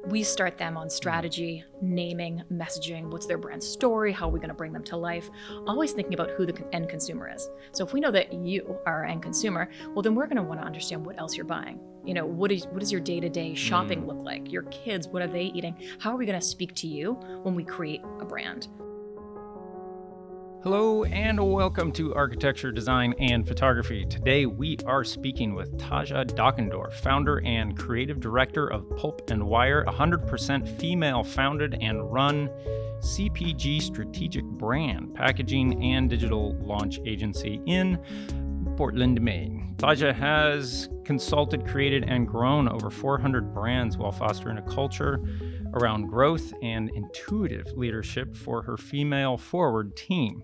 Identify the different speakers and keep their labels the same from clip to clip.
Speaker 1: We start them on strategy, naming, messaging, what's their brand story, how are we going to bring them to life, always thinking about who the end consumer is. So if we know that you are our end consumer, well, then we're going to want to understand what else you're buying. You know, what does your day-to-day shopping look like? Your kids, what are they eating? How are we going to speak to you when we create a brand?
Speaker 2: Hello and welcome to Architecture, Design, and Photography. Today we are speaking with Taja Dockendorf, founder and creative director of Pulp+Wire, 100% female-founded and run CPG strategic brand, packaging, and digital launch agency in Portland, Maine. Taja has consulted, created, and grown over 400 brands while fostering a culture around growth and intuitive leadership for her female-forward team.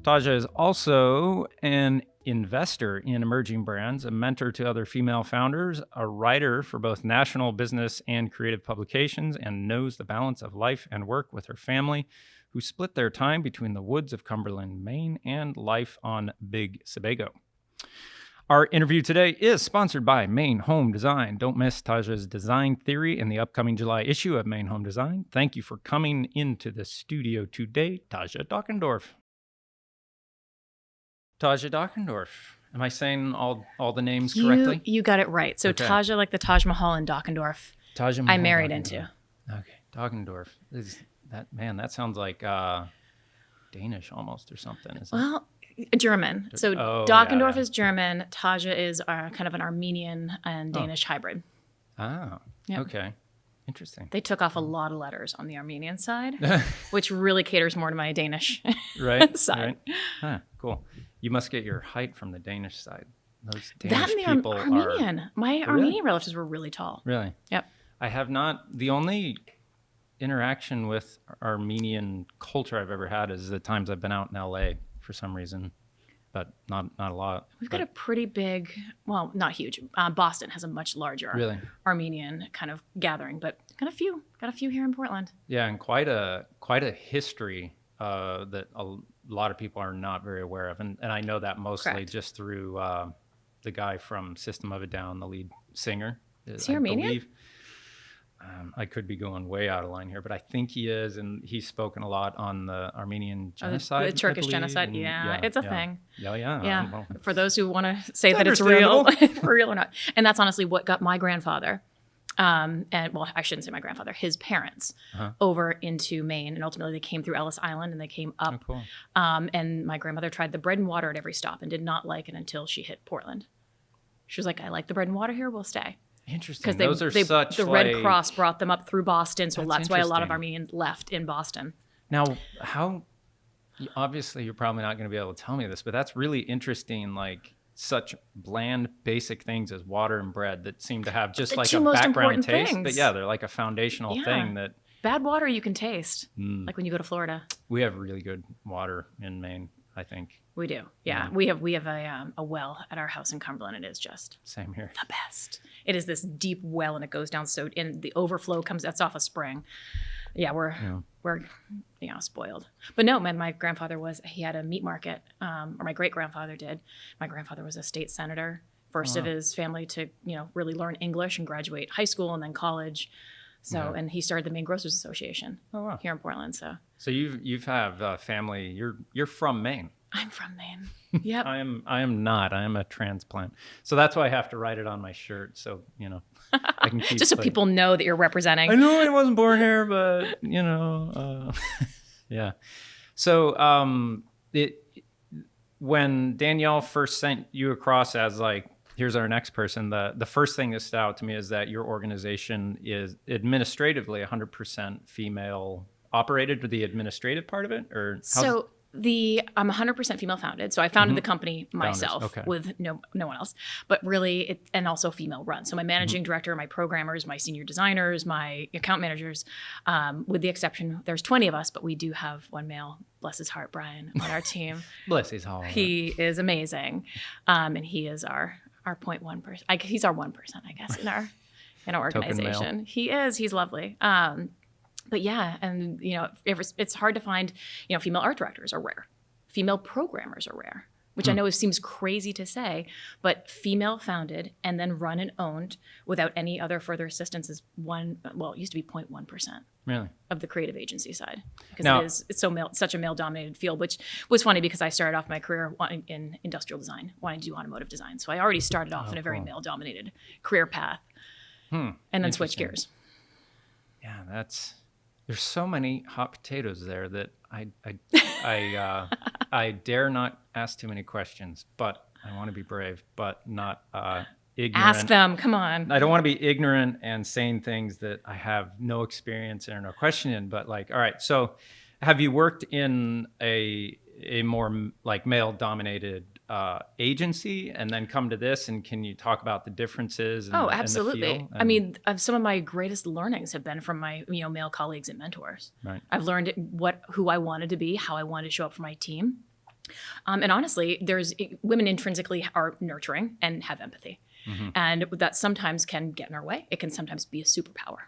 Speaker 2: Taja is also an investor in emerging brands, a mentor to other female founders, a writer for both national business and creative publications, and knows the balance of life and work with her family, who split their time between the woods of Cumberland, Maine, and life on Big Sebago. Our interview today is sponsored by Maine Home Design. Don't miss Taja's design theory in the upcoming July issue of Maine Home Design. Thank you for coming into the studio today, Taja Dockendorf. Taja Dockendorf. Am I saying all the names correctly?
Speaker 1: You got it right. So
Speaker 2: Okay.
Speaker 1: Taja, like the Taj Mahal in Dockendorf,
Speaker 2: Taja Mahal
Speaker 1: I married
Speaker 2: Dockendorf.
Speaker 1: into.
Speaker 2: Okay, Dockendorf. That sounds like Danish almost or something, isn't it?
Speaker 1: Well, German. So Dockendorf is German. Taja is kind of an Armenian and Danish hybrid.
Speaker 2: Ah,
Speaker 1: Yep.
Speaker 2: okay. Interesting.
Speaker 1: They took off a lot of letters on the Armenian side, which really caters more to my Danish
Speaker 2: Right.
Speaker 1: side.
Speaker 2: Right. Huh, cool. You must get your height from the Danish side. Those
Speaker 1: That
Speaker 2: Danish
Speaker 1: and the
Speaker 2: people
Speaker 1: Armenian.
Speaker 2: are
Speaker 1: My Armenian relatives were really tall.
Speaker 2: really.
Speaker 1: Yep.
Speaker 2: I have not. The only interaction with Armenian culture I've ever had is the times I've been out in LA for some reason, but not a lot.
Speaker 1: We've got a pretty big, well, not huge. Boston has a much larger
Speaker 2: Really?
Speaker 1: Armenian kind of gathering, but got a few here in Portland.
Speaker 2: Yeah, and quite a history that a lot of people are not very aware of, and I know that mostly
Speaker 1: Correct.
Speaker 2: just through the guy from System of a Down, the lead singer.
Speaker 1: Is he
Speaker 2: I
Speaker 1: Armenian?
Speaker 2: believe. I could be going way out of line here, but I think he is, and he's spoken a lot on the Armenian genocide.
Speaker 1: The Turkish
Speaker 2: I believe,
Speaker 1: genocide,
Speaker 2: and
Speaker 1: yeah, it's a thing.
Speaker 2: Yeah.
Speaker 1: Yeah,
Speaker 2: Well,
Speaker 1: for those who want to say that it's real, for real or not. And that's honestly what got my grandfather, and well, I shouldn't say my grandfather, his parents, over into Maine. And ultimately they came through Ellis Island and they came up.
Speaker 2: oh, cool.
Speaker 1: And my grandmother tried the bread and water at every stop and did not like it until she hit Portland. She was like, I like the bread and water here, we'll stay.
Speaker 2: Interesting.
Speaker 1: Because
Speaker 2: Those are such
Speaker 1: the Red Cross brought them up through Boston, so
Speaker 2: That's
Speaker 1: that's why a lot of
Speaker 2: interesting.
Speaker 1: Armenians left in Boston.
Speaker 2: Now, obviously you're probably not going to be able to tell me this, but that's really interesting, like such bland, basic things as water and bread that seem to have just
Speaker 1: The
Speaker 2: like
Speaker 1: two
Speaker 2: a
Speaker 1: most
Speaker 2: background
Speaker 1: important
Speaker 2: taste.
Speaker 1: things.
Speaker 2: But yeah, they're like a foundational
Speaker 1: Yeah.
Speaker 2: thing that
Speaker 1: Bad water you can taste, like when you go to Florida.
Speaker 2: we have really good water in Maine, I think.
Speaker 1: We do, yeah. We have a well at our house in Cumberland. It is just
Speaker 2: Same here.
Speaker 1: the best. It is this deep well, and it goes down and the overflow comes. That's off a spring. Yeah, we're spoiled. But no, man, my grandfather he had a meat market, or my great grandfather did. My grandfather was a state senator, first of his family to really learn English and graduate high school and then college. So and he started the Maine Grocers Association here in Portland. So
Speaker 2: you've have family. You're from Maine.
Speaker 1: I'm from Maine. Yep.
Speaker 2: I am not. I am a transplant. So that's why I have to write it on my shirt. So I can keep
Speaker 1: Just so people know that you're representing.
Speaker 2: I know I wasn't born here, but yeah. So when Danielle first sent you across as like, here's our next person, the first thing that stood out to me is that your organization is administratively 100% female operated, or the administrative part of it, or
Speaker 1: So I'm 100% female founded. So I founded the company myself
Speaker 2: okay.
Speaker 1: with no one else, but really and also female run. So my managing director, my programmers, my senior designers, my account managers, with the exception, there's 20 of us, but we do have one male, bless his heart, Brian, on our team.
Speaker 2: bless his heart.
Speaker 1: He is amazing. And he is our 0.1 person. He's our 1%, I guess, in our organization. He is. He's lovely. But yeah, and it's hard to find. Female art directors are rare. Female programmers are rare. which I know seems crazy to say, but female founded and then run and owned without any other further assistance is it used to be 0.1%.
Speaker 2: Really?
Speaker 1: Of the creative agency side, because
Speaker 2: Now,
Speaker 1: it's such a male dominated field, which was funny because I started off my career in industrial design, wanting to do automotive design. So I already started off in a very male dominated career path and then switched gears.
Speaker 2: Yeah, there's so many hot potatoes there that I dare not ask too many questions, but I want to be brave, but not ignorant.
Speaker 1: Ask them, come on.
Speaker 2: I don't want to be ignorant and saying things that I have no experience in or no question in, but like, all right, so have you worked in a more like male dominated agency and then come to this, and can you talk about the differences and,
Speaker 1: absolutely.
Speaker 2: and the feel?
Speaker 1: I mean, some of my greatest learnings have been from my male colleagues and mentors.
Speaker 2: Right.
Speaker 1: I've learned who I wanted to be, how I wanted to show up for my team. And honestly, women intrinsically are nurturing and have empathy. And that sometimes can get in our way. It can sometimes be a superpower.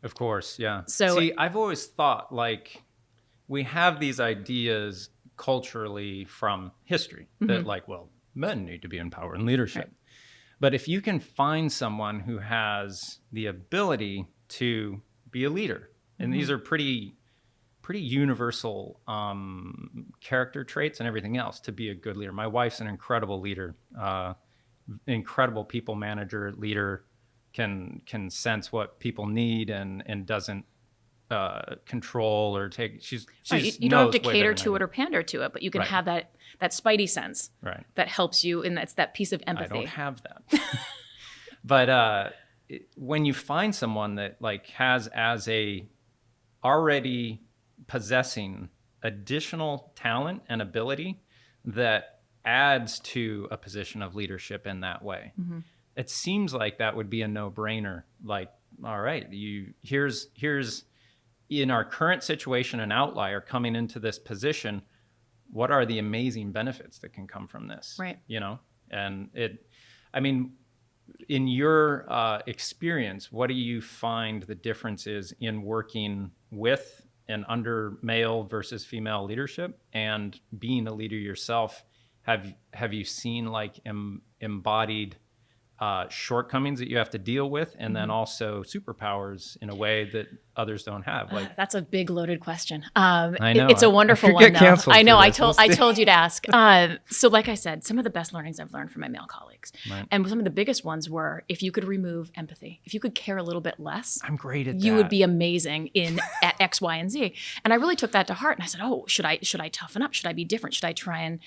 Speaker 2: Of course, yeah.
Speaker 1: So,
Speaker 2: see, I've always thought like we have these ideas culturally from history that like, well, men need to be in power and leadership. Right. But if you can find someone who has the ability to be a leader, and these are pretty universal character traits and everything else to be a good leader. My wife's an incredible leader, incredible people manager, leader, can sense what people need and doesn't control or take. She's
Speaker 1: you don't have to cater to it or pander to it, but you can have that spidey sense that helps you, and that's that piece of empathy.
Speaker 2: I don't have that. But when you find someone that like has as a already possessing additional talent and ability that adds to a position of leadership in that way, it seems like that would be a no-brainer. Like, all right, here's in our current situation an outlier coming into this position. What are the amazing benefits that can come from this?
Speaker 1: Right.
Speaker 2: And in your experience, what do you find the difference is in working with and under male versus female leadership and being a leader yourself? Have you seen like embodied shortcomings that you have to deal with, and then also superpowers in a way that others don't have? Like
Speaker 1: that's a big loaded question.
Speaker 2: I know
Speaker 1: it's a wonderful one. Though. I know. I told you to ask. So, like I said, some of the best learnings I've learned from my male colleagues, and some of the biggest ones were if you could remove empathy, if you could care a little bit less.
Speaker 2: I'm great at that.
Speaker 1: You would be amazing at X, Y, and Z. And I really took that to heart. And I said, oh, should I toughen up? Should I be different? Should I try and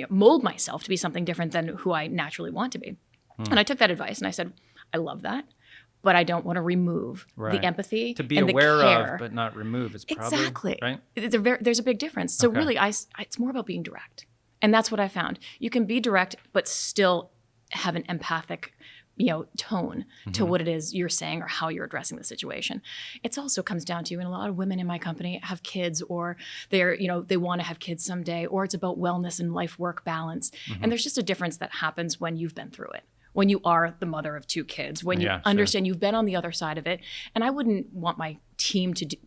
Speaker 1: mold myself to be something different than who I naturally want to be? And I took that advice and I said, I love that, but I don't want to remove the empathy
Speaker 2: to be
Speaker 1: and
Speaker 2: aware
Speaker 1: the care.
Speaker 2: of, but not remove. Is probably
Speaker 1: exactly
Speaker 2: right.
Speaker 1: There's a big difference. So really, it's more about being direct, and that's what I found. You can be direct, but still have an empathic tone to what it is you're saying or how you're addressing the situation. It also comes down to, and a lot of women in my company have kids, or they want to have kids someday, or it's about wellness and life-work balance. And there's just a difference that happens when you've been through it, when you are the mother of 2 kids, when you understand you've been on the other side of it. And I wouldn't want my team to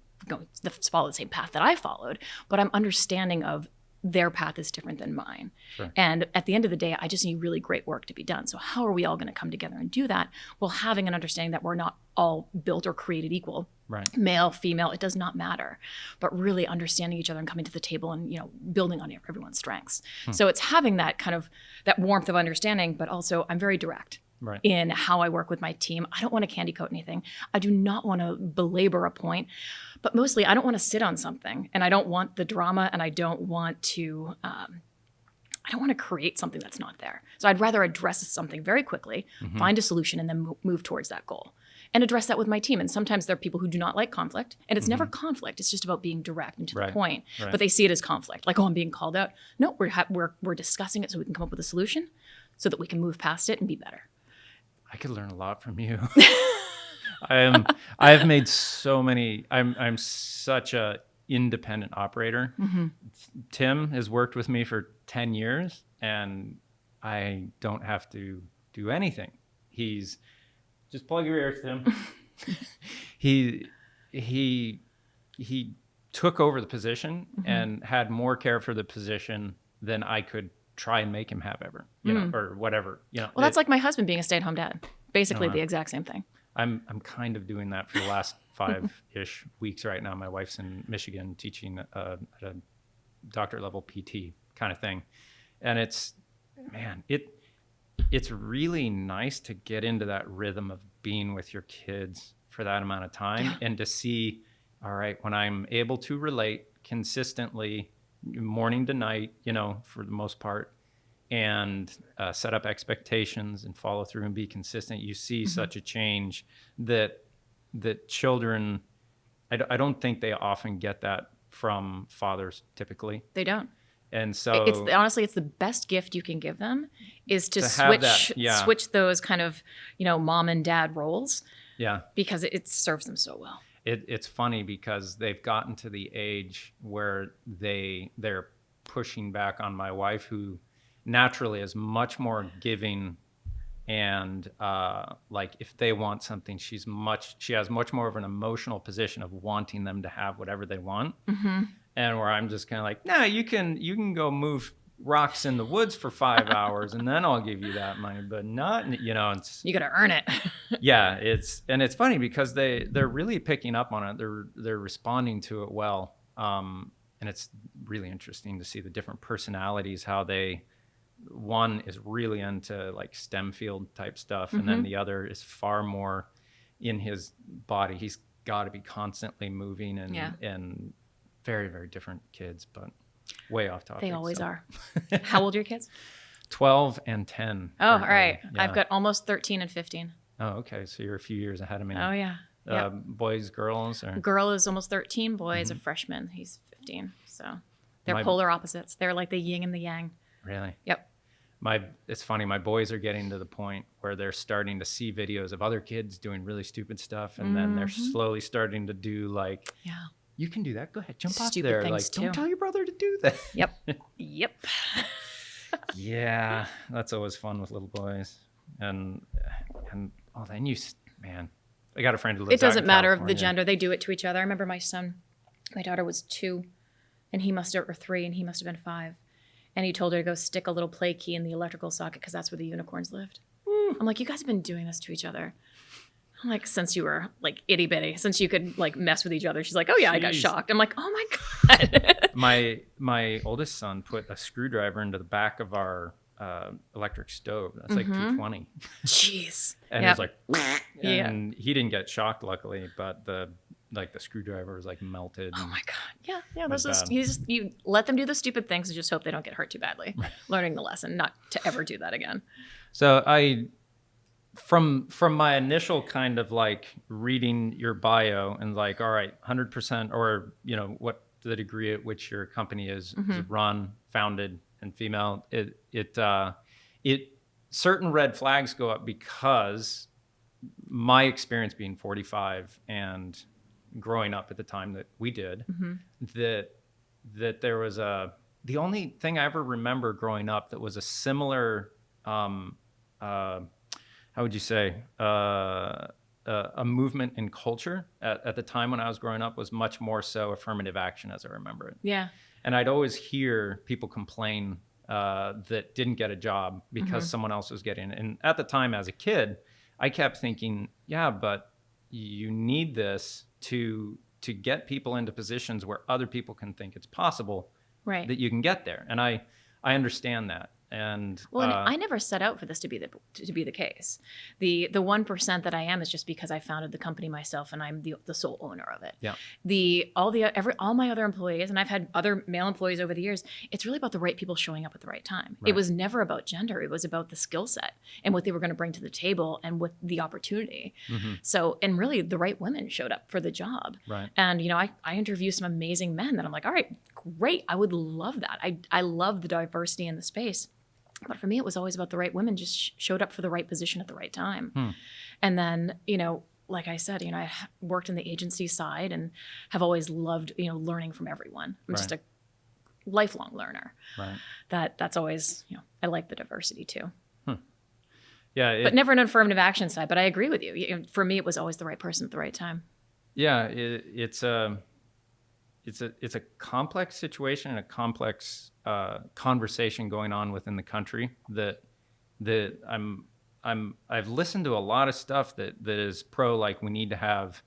Speaker 1: follow the same path that I followed, but I'm understanding of their path is different than mine. Sure. And at the end of the day, I just need really great work to be done. So how are we all going to come together and do that? Well, having an understanding that we're not all built or created equal. Right. Male, female, it does not matter. But really understanding each other and coming to the table and building on everyone's strengths. So it's having that kind of that warmth of understanding, but also I'm very direct. Right. In how I work with my team. I don't want to candy coat anything. I do not want to belabor a point, but mostly I don't want to sit on something, and I don't want the drama, and I don't want to create something that's not there. So I'd rather address something very quickly, find a solution, and then move towards that goal and address that with my team. And sometimes there are people who do not like conflict, and it's never conflict. It's just about being direct and to the point, but they see it as conflict. Like, oh, I'm being called out. No, we're discussing it so we can come up with a solution so that we can move past it and be better.
Speaker 2: I could learn a lot from you. I've made so many. I'm such a independent operator. Tim has worked with me for 10 years, and I don't have to do anything. He's just plug your ears, Tim. He took over the position and had more care for the position than I could try and make him have ever, you know, or whatever, you know.
Speaker 1: Well, that's like my husband being a stay-at-home dad. Basically the exact same thing.
Speaker 2: I'm kind of doing that for the last 5-ish weeks right now. My wife's in Michigan teaching at a doctorate level PT kind of thing. And it's really nice to get into that rhythm of being with your kids for that amount of time and to see, all right, when I'm able to relate consistently morning to night, you know, for the most part, and set up expectations and follow through and be consistent, you see such a change that children, I don't think they often get that from fathers typically.
Speaker 1: They don't.
Speaker 2: And so
Speaker 1: honestly, it's the best gift you can give them is to switch those kind of, you know, mom and dad roles. Yeah. Because it serves them so well.
Speaker 2: It's funny because they've gotten to the age where they're pushing back on my wife, who naturally is much more giving, and like if they want something, she has much more of an emotional position of wanting them to have whatever they want. And where I'm just kind of like, nah, you can go move rocks in the woods for 5 hours and then I'll give you that money, but not, you know,
Speaker 1: you got to earn it.
Speaker 2: Yeah. It's funny because they're really picking up on it. They're responding to it well. And it's really interesting to see the different personalities, how one is really into like STEM field type stuff. And then the other is far more in his body. He's got to be constantly moving and very, very different kids, but way off topic.
Speaker 1: They always are. How old are your kids?
Speaker 2: 12 and 10.
Speaker 1: Oh, all right. Yeah. I've got almost 13 and 15.
Speaker 2: Oh, okay. So you're a few years ahead of me.
Speaker 1: Oh, yeah.
Speaker 2: Boys, girls? Or?
Speaker 1: Girl is almost 13. Boy is a freshman. He's 15. So they're polar opposites. They're like the yin and the yang.
Speaker 2: Really?
Speaker 1: Yep.
Speaker 2: It's funny. My boys are getting to the point where they're starting to see videos of other kids doing really stupid stuff. And then they're slowly starting to do like, you can do that. Go ahead. Jump
Speaker 1: stupid
Speaker 2: off there.
Speaker 1: Like,
Speaker 2: don't tell your brother to do that.
Speaker 1: Yep.
Speaker 2: Yeah. That's always fun with little boys. And then I got a friend who lives out in California.
Speaker 1: It doesn't matter of the gender. They do it to each other. I remember my daughter was 2 and he must have, or 3, and he must have been 5. And he told her to go stick a little play key in the electrical socket because that's where the unicorns lived. I'm like, you guys have been doing this to each other. I'm like, since you were like itty bitty, since you could like mess with each other. She's like, oh yeah, I got shocked. I'm like, oh my God.
Speaker 2: My oldest son put a screwdriver into the back of our electric stove. That's like 220.
Speaker 1: Jeez.
Speaker 2: And it was like, and he didn't get shocked luckily, but the screwdriver was like melted.
Speaker 1: Oh my God. Yeah. You let them do the stupid things and just hope they don't get hurt too badly. Learning the lesson, not to ever do that again.
Speaker 2: So from my initial kind of like reading your bio and like, all right, 100%, or, you know, what the degree at which your company is run, founded, and female, it certain red flags go up because my experience being 45 and growing up at the time that we did, that there was the only thing I ever remember growing up that was a similar, how would you say, a movement in culture at the time when I was growing up was much more so affirmative action as I remember it.
Speaker 1: Yeah.
Speaker 2: And I'd always hear people complain that didn't get a job because someone else was getting it. And at the time as a kid, I kept thinking, yeah, but you need this to get people into positions where other people can think it's possible that you can get there. And I understand that. And
Speaker 1: I never set out for this to be the case. The 1% that I am is just because I founded the company myself and I'm the sole owner of it. Yeah. All my other employees, and I've had other male employees over the years, it's really about the right people showing up at the right time. Right. It was never about gender. It was about the skill set and what they were going to bring to the table and with the opportunity. So, and really the right women showed up for the job. Right. And, you know, I interview some amazing men that I'm like, all right, great. I would love that. I love the diversity in the space. But for me, it was always about the right women just showed up for the right position at the right time. And then, you know, like I said, you know, I worked in the agency side and have always loved, you know, learning from everyone. I'm just a lifelong learner. Right. That's always, you know, I like the diversity too. Yeah. But never an affirmative action side. But I agree with you. For me, it was always the right person at the right time.
Speaker 2: Yeah. It's it's a complex situation and a complex conversation going on within the country that I've listened to a lot of stuff that is pro, like we need to have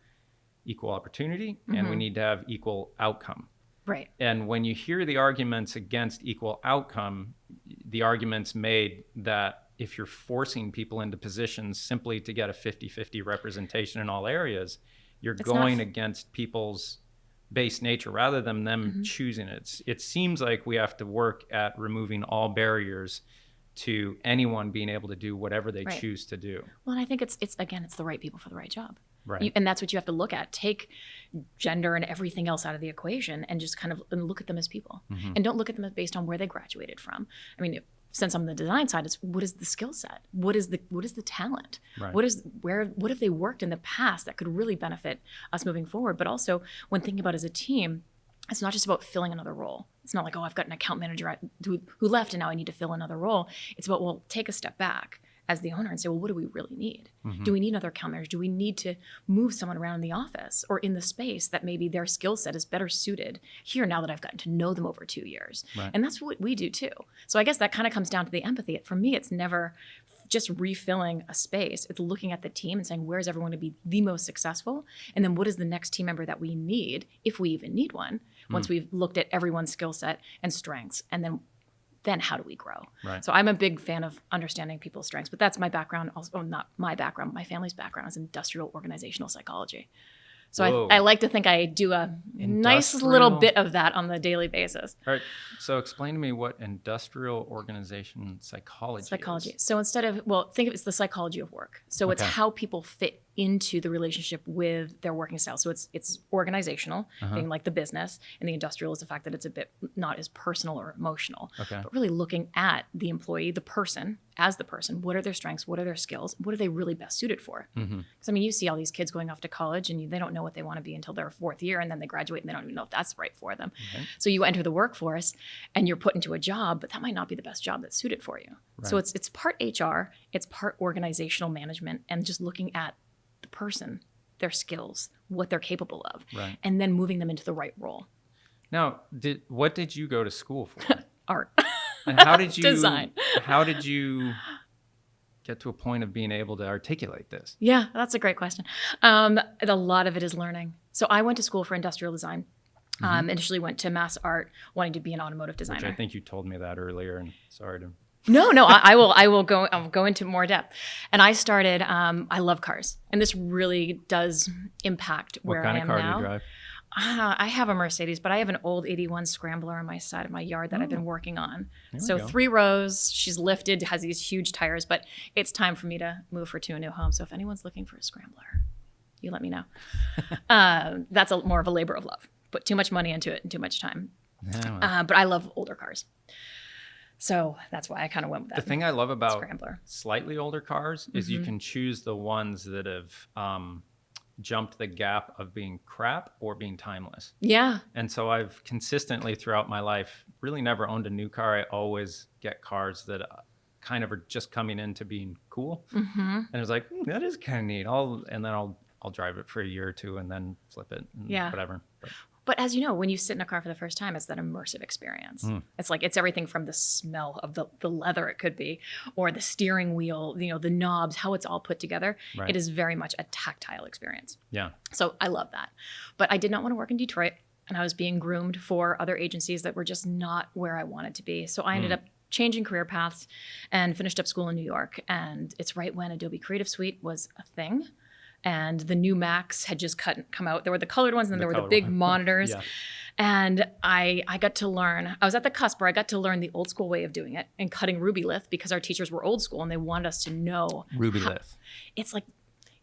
Speaker 2: equal opportunity and we need to have equal outcome.
Speaker 1: Right.
Speaker 2: And when you hear the arguments against equal outcome, the arguments made that if you're forcing people into positions simply to get a 50-50 representation in all areas, you're going against people's base nature rather than them choosing it. It seems like we have to work at removing all barriers to anyone being able to do whatever they choose to do.
Speaker 1: Well, and I think it's the right people for the right job.
Speaker 2: Right.
Speaker 1: And that's what you have to look at. Take gender and everything else out of the equation and just kind of look at them as people. And don't look at them based on where they graduated from. I mean, since I'm on the design side, it's what is the skill set? What is the talent?
Speaker 2: Right.
Speaker 1: What have they worked in the past that could really benefit us moving forward? But also when thinking about as a team, it's not just about filling another role. It's not like, oh, I've got an account manager who left and now I need to fill another role. It's about, well, take a step back as the owner and say, well, what do we really need? Do we need another account manager? Do we need to move someone around in the office or in the space that maybe their skill set is better suited here now that I've gotten to know them over 2 years?
Speaker 2: Right.
Speaker 1: And that's what we do too. So I guess that kind of comes down to the empathy. For me, it's never just refilling a space. It's looking at the team and saying, where's everyone to be the most successful? And then what is the next team member that we need, if we even need one, once we've looked at everyone's skill set and strengths, and then how do we grow?
Speaker 2: Right.
Speaker 1: So I'm a big fan of understanding people's strengths, but that's my background. Also, not my background, my family's background is industrial organizational psychology. So I like to think I do a nice little bit of that on the daily basis.
Speaker 2: All right. So explain to me what industrial organization psychology is.
Speaker 1: So instead of, think of it as the psychology of work. So it's how people fit into the relationship with their working style. So it's organizational, being like the business, and the industrial is the fact that it's a bit not as personal or emotional, but really looking at the employee, the person, as the person. What are their strengths? What are their skills? What are they really best suited for? Because I mean, you see all these kids going off to college and they don't know what they want to be until their fourth year, and then they graduate and they don't even know if that's right for them. So you enter the workforce and you're put into a job, but that might not be the best job that's suited for you. Right. So it's part HR, it's part organizational management, and just looking at the person, their skills, what they're capable of, and then moving them into the right role.
Speaker 2: Now, what did you go to school for?
Speaker 1: Art.
Speaker 2: And how did you
Speaker 1: design?
Speaker 2: How did you get to a point of being able to articulate this?
Speaker 1: Yeah, that's a great question. A lot of it is learning. So I went to school for industrial design. Initially went to Mass Art, wanting to be an automotive designer.
Speaker 2: Which I think you told me that earlier, and sorry to.
Speaker 1: No, I'll go into more depth. And I started. I love cars, and this really does impact where I am now.
Speaker 2: What kind of car do you drive?
Speaker 1: I have a Mercedes, but I have an old 81 Scrambler on my side of my yard that I've been working on. So 3 rows, she's lifted, has these huge tires, but it's time for me to move her to a new home. So if anyone's looking for a Scrambler, you let me know. That's more of a labor of love. Put too much money into it and too much time. Yeah, but I love older cars. So that's why I kind of went with that.
Speaker 2: The thing I love about
Speaker 1: Scrambler.
Speaker 2: Slightly older cars is you can choose the ones that have jumped the gap of being crap or being timeless. Yeah. And so I've consistently throughout my life really never owned a new car. I always get cars that kind of are just coming into being cool. And it was like, that is kind of neat. I'll drive it for a year or two and then flip it and whatever.
Speaker 1: But as you know, when you sit in a car for the first time, it's that immersive experience. It's everything from the smell of the leather it could be, or the steering wheel, the knobs, how it's all put together. Right. It is very much a tactile experience. Yeah. So I love that. But I did not want to work in Detroit, and I was being groomed for other agencies that were just not where I wanted to be. So I ended up changing career paths and finished up school in New York. And it's right when Adobe Creative Suite was a thing. And the new Macs had just come out. There were the colored ones, and then there were the big monitors. And I got to learn. I was at the cusp where I got to learn the old school way of doing it and cutting Ruby Lith, because our teachers were old school and they wanted us to know
Speaker 2: Ruby Lith.
Speaker 1: It's like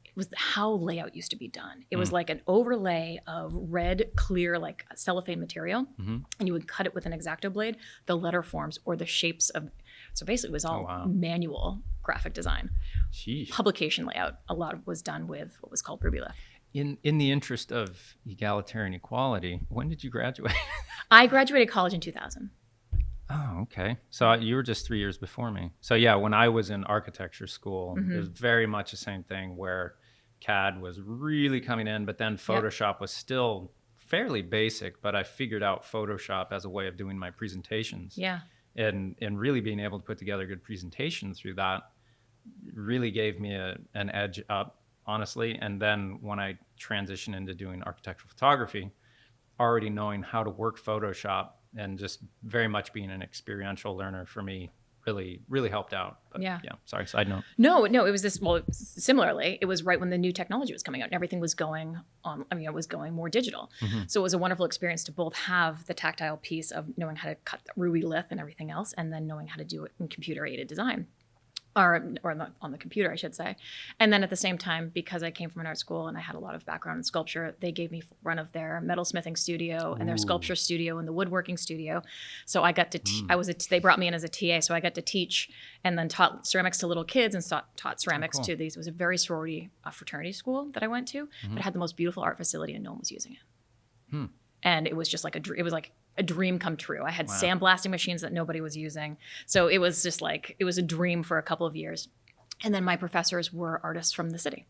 Speaker 1: it was how layout used to be done. It was like an overlay of red, clear, like cellophane material, and you would cut it with an X-Acto blade, the letter forms or the shapes of. So basically, it was all manual graphic design. Sheesh. Publication layout. A lot was done with what was called Ruby Lith.
Speaker 2: In the interest of egalitarian equality, when did you graduate?
Speaker 1: I graduated college in 2000.
Speaker 2: Oh, okay. So you were just 3 years before me. So yeah, when I was in architecture school, it was very much the same thing where CAD was really coming in, but then Photoshop was still fairly basic, but I figured out Photoshop as a way of doing my presentations.
Speaker 1: Yeah.
Speaker 2: And really being able to put together a good presentation through that really gave me an edge up, honestly. And then when I transitioned into doing architectural photography, already knowing how to work Photoshop and just very much being an experiential learner for me really helped out. But
Speaker 1: yeah.
Speaker 2: Sorry, side note.
Speaker 1: No, it was this, well, similarly, it was right when the new technology was coming out and everything was going on. I mean, it was going more digital. So it was a wonderful experience to both have the tactile piece of knowing how to cut the Ruby lithe and everything else, and then knowing how to do it in computer aided design. Or on the computer, I should say. And then at the same time, because I came from an art school and I had a lot of background in sculpture, they gave me run of their metalsmithing studio and their sculpture studio and the woodworking studio. So I got to, they brought me in as a TA, so I got to teach and then taught ceramics to little kids and taught ceramics to these. It was a very sorority fraternity school that I went to, but it had the most beautiful art facility and no one was using it. And it was just like it was like a dream come true. I had sandblasting machines that nobody was using. So it was just like, it was a dream for a couple of years. And then my professors were artists from the city.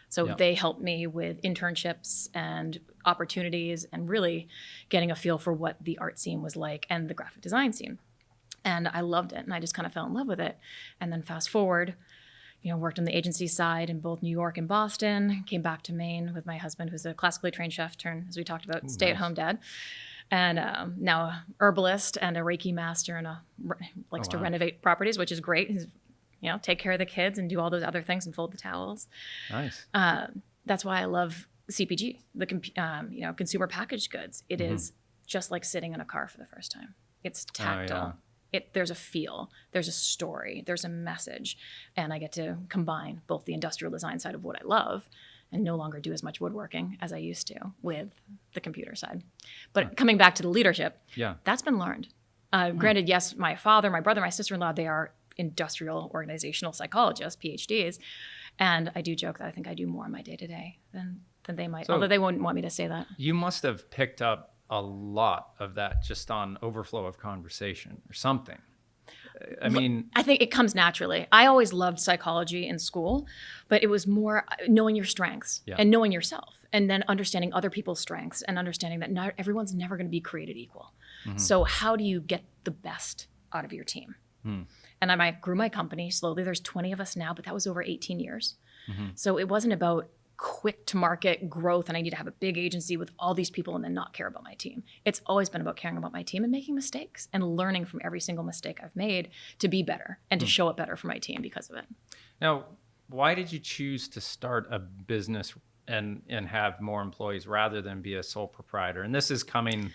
Speaker 1: So they helped me with internships and opportunities and really getting a feel for what the art scene was like and the graphic design scene. And I loved it. And I just kind of fell in love with it. And then fast forward, worked on the agency side in both New York and Boston, came back to Maine with my husband, who's a classically trained chef turned, as we talked about, stay-at-home dad. And now a herbalist and a Reiki master and likes to renovate properties, which is great. He's, take care of the kids and do all those other things and fold the towels.
Speaker 2: Nice.
Speaker 1: That's why I love CPG, the consumer packaged goods. It is just like sitting in a car for the first time. It's tactile. There's a feel, there's a story, there's a message, and I get to combine both the industrial design side of what I love and no longer do as much woodworking as I used to with the computer side. But coming back to the leadership, that's been learned. Granted, yes, my father, my brother, my sister-in-law, they are industrial organizational psychologists, PhDs, and I do joke that I think I do more in my day-to-day than they might, although they wouldn't want me to say that.
Speaker 2: You must have picked up a lot of that just on overflow of conversation or something. I mean, I
Speaker 1: think it comes naturally. I always loved psychology in school, but it was more knowing your strengths and knowing yourself and then understanding other people's strengths and understanding that not everyone's never going to be created equal. So how do you get the best out of your team? And I grew my company slowly. There's 20 of us now, but that was over 18 years. So it wasn't about quick to market growth and I need to have a big agency with all these people and then not care about my team. It's always been about caring about my team and making mistakes and learning from every single mistake I've made to be better and to show up better for my team because of it.
Speaker 2: Now, why did you choose to start a business and have more employees rather than be a sole proprietor? And this is coming,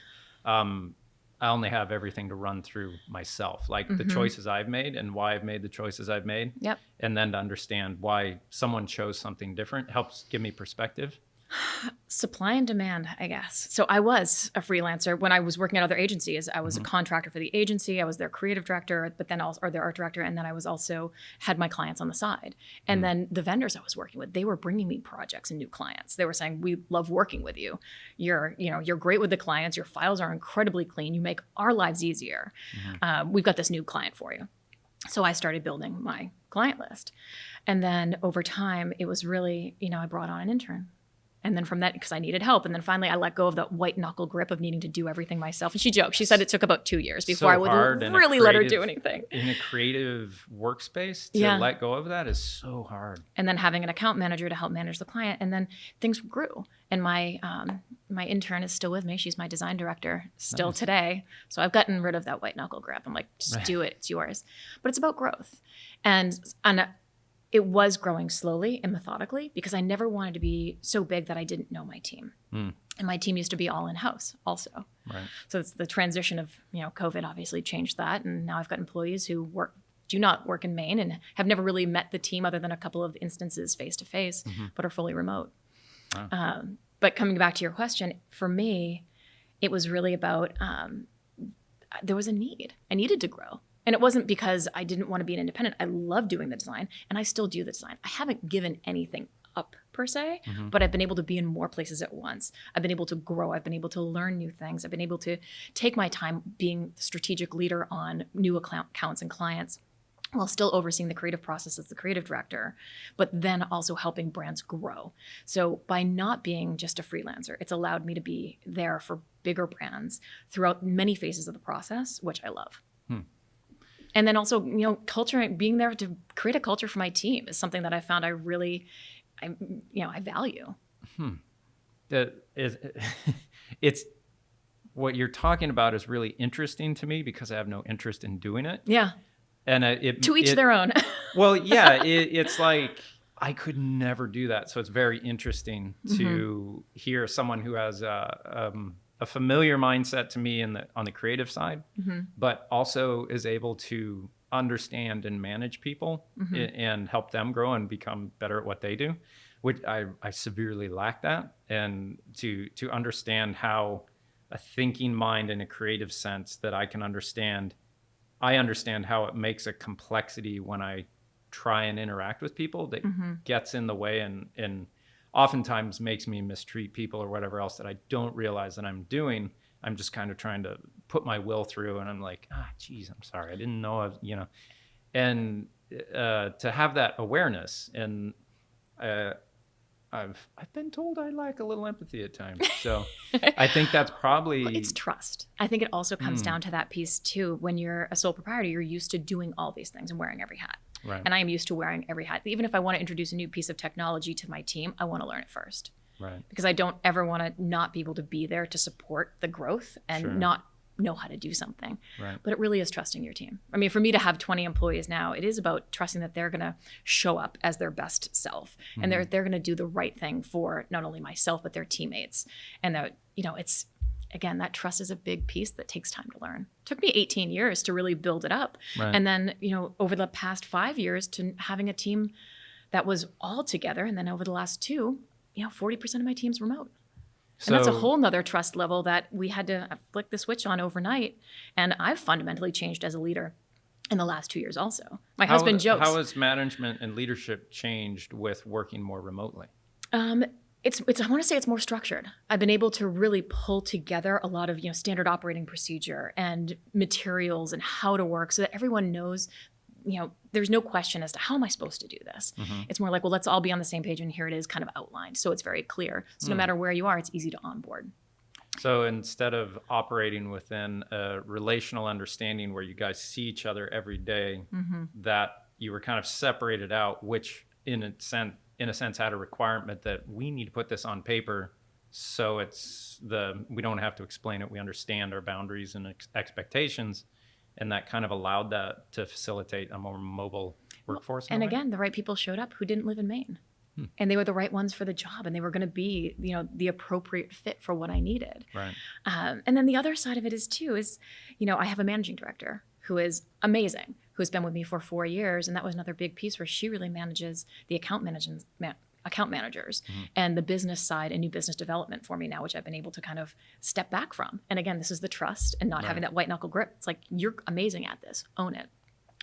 Speaker 2: I only have everything to run through myself, like the choices I've made and why I've made the choices I've made.
Speaker 1: Yep.
Speaker 2: And then to understand why someone chose something different helps give me perspective.
Speaker 1: Supply and demand, I guess. So I was a freelancer when I was working at other agencies. I was a contractor for the agency. I was their creative director, but then also, or their art director. And then I was also had my clients on the side. And then the vendors I was working with, they were bringing me projects and new clients. They were saying, we love working with you. You're great with the clients. Your files are incredibly clean. You make our lives easier. We've got this new client for you. So I started building my client list. And then over time, it was really, I brought on an intern. And then from that, because I needed help. And then finally, I let go of that white knuckle grip of needing to do everything myself. And she joked. She said it took about 2 years before I would really let her do anything.
Speaker 2: In a creative workspace, to let go of that is so hard.
Speaker 1: And then having an account manager to help manage the client. And then things grew. And my intern is still with me. She's my design director still today. So I've gotten rid of that white knuckle grip. I'm like, just do it. It's yours. But it's about growth. And it was growing slowly and methodically because I never wanted to be so big that I didn't know my team. And my team used to be all in-house also.
Speaker 2: Right.
Speaker 1: So it's the transition of, COVID obviously changed that. And now I've got employees who do not work in Maine and have never really met the team other than a couple of instances face-to-face, but are fully remote. Wow. But coming back to your question, for me, it was really about, there was a need. I needed to grow. And it wasn't because I didn't want to be an independent. I love doing the design, and I still do the design. I haven't given anything up per se, but I've been able to be in more places at once. I've been able to grow. I've been able to learn new things. I've been able to take my time being the strategic leader on new accounts and clients while still overseeing the creative process as the creative director, but then also helping brands grow. So by not being just a freelancer, it's allowed me to be there for bigger brands throughout many phases of the process, which I love. And then also, culture, being there to create a culture for my team is something that I found I value.
Speaker 2: That is, it's what you're talking about is really interesting to me because I have no interest in doing it.
Speaker 1: Yeah.
Speaker 2: And
Speaker 1: to each their own.
Speaker 2: Well, yeah, it's like I could never do that. So it's very interesting to hear someone who has a familiar mindset to me on the creative side, but also is able to understand and manage people and help them grow and become better at what they do, which I severely lack that. And to understand how a thinking mind in a creative sense that I understand how it makes a complexity when I try and interact with people that gets in the way and oftentimes makes me mistreat people or whatever else that I don't realize that I'm doing. I'm just kind of trying to put my will through, and I'm like, geez, I'm sorry. I didn't know, and to have that awareness. And I've been told I lack a little empathy at times. So I think that's probably...
Speaker 1: Well, it's trust. I think it also comes down to that piece too. When you're a sole proprietor, you're used to doing all these things and wearing every hat.
Speaker 2: Right.
Speaker 1: And I am used to wearing every hat. Even if I want to introduce a new piece of technology to my team, I want to learn it first.
Speaker 2: Right.
Speaker 1: Because I don't ever want to not be able to be there to support the growth and not know how to do something.
Speaker 2: Right.
Speaker 1: But it really is trusting your team. I mean, for me to have 20 employees now, it is about trusting that they're going to show up as their best self, and they're going to do the right thing for not only myself but their teammates. And that it's, again, that trust is a big piece that takes time to learn. It took me 18 years to really build it up.
Speaker 2: Right.
Speaker 1: And then, over the past 5 years to having a team that was all together. And then over the last 2, 40% of my team's remote. And that's a whole nother trust level that we had to flick the switch on overnight. And I've fundamentally changed as a leader in the last 2 years also. My husband jokes.
Speaker 2: How has management and leadership changed with working more remotely?
Speaker 1: I want to say it's more structured. I've been able to really pull together a lot of, standard operating procedure and materials and how to work so that everyone knows, there's no question as to how am I supposed to do this. It's more like, well, let's all be on the same page, and here it is kind of outlined. So it's very clear. So no matter where you are, it's easy to onboard.
Speaker 2: So instead of operating within a relational understanding where you guys see each other every day, that you were kind of separated out, which in a sense had a requirement that we need to put this on paper. So we don't have to explain it. We understand our boundaries and expectations. And that kind of allowed that to facilitate a more mobile workforce.
Speaker 1: And again, the right people showed up who didn't live in Maine. And they were the right ones for the job, and they were going to be, the appropriate fit for what I needed.
Speaker 2: Right.
Speaker 1: And then the other side of it is I have a managing director who is amazing, who's been with me for 4 years. And that was another big piece where she really manages the account managers and the business side and new business development for me now, which I've been able to kind of step back from. And again, this is the trust and not having that white knuckle grip. It's like, you're amazing at this, own it.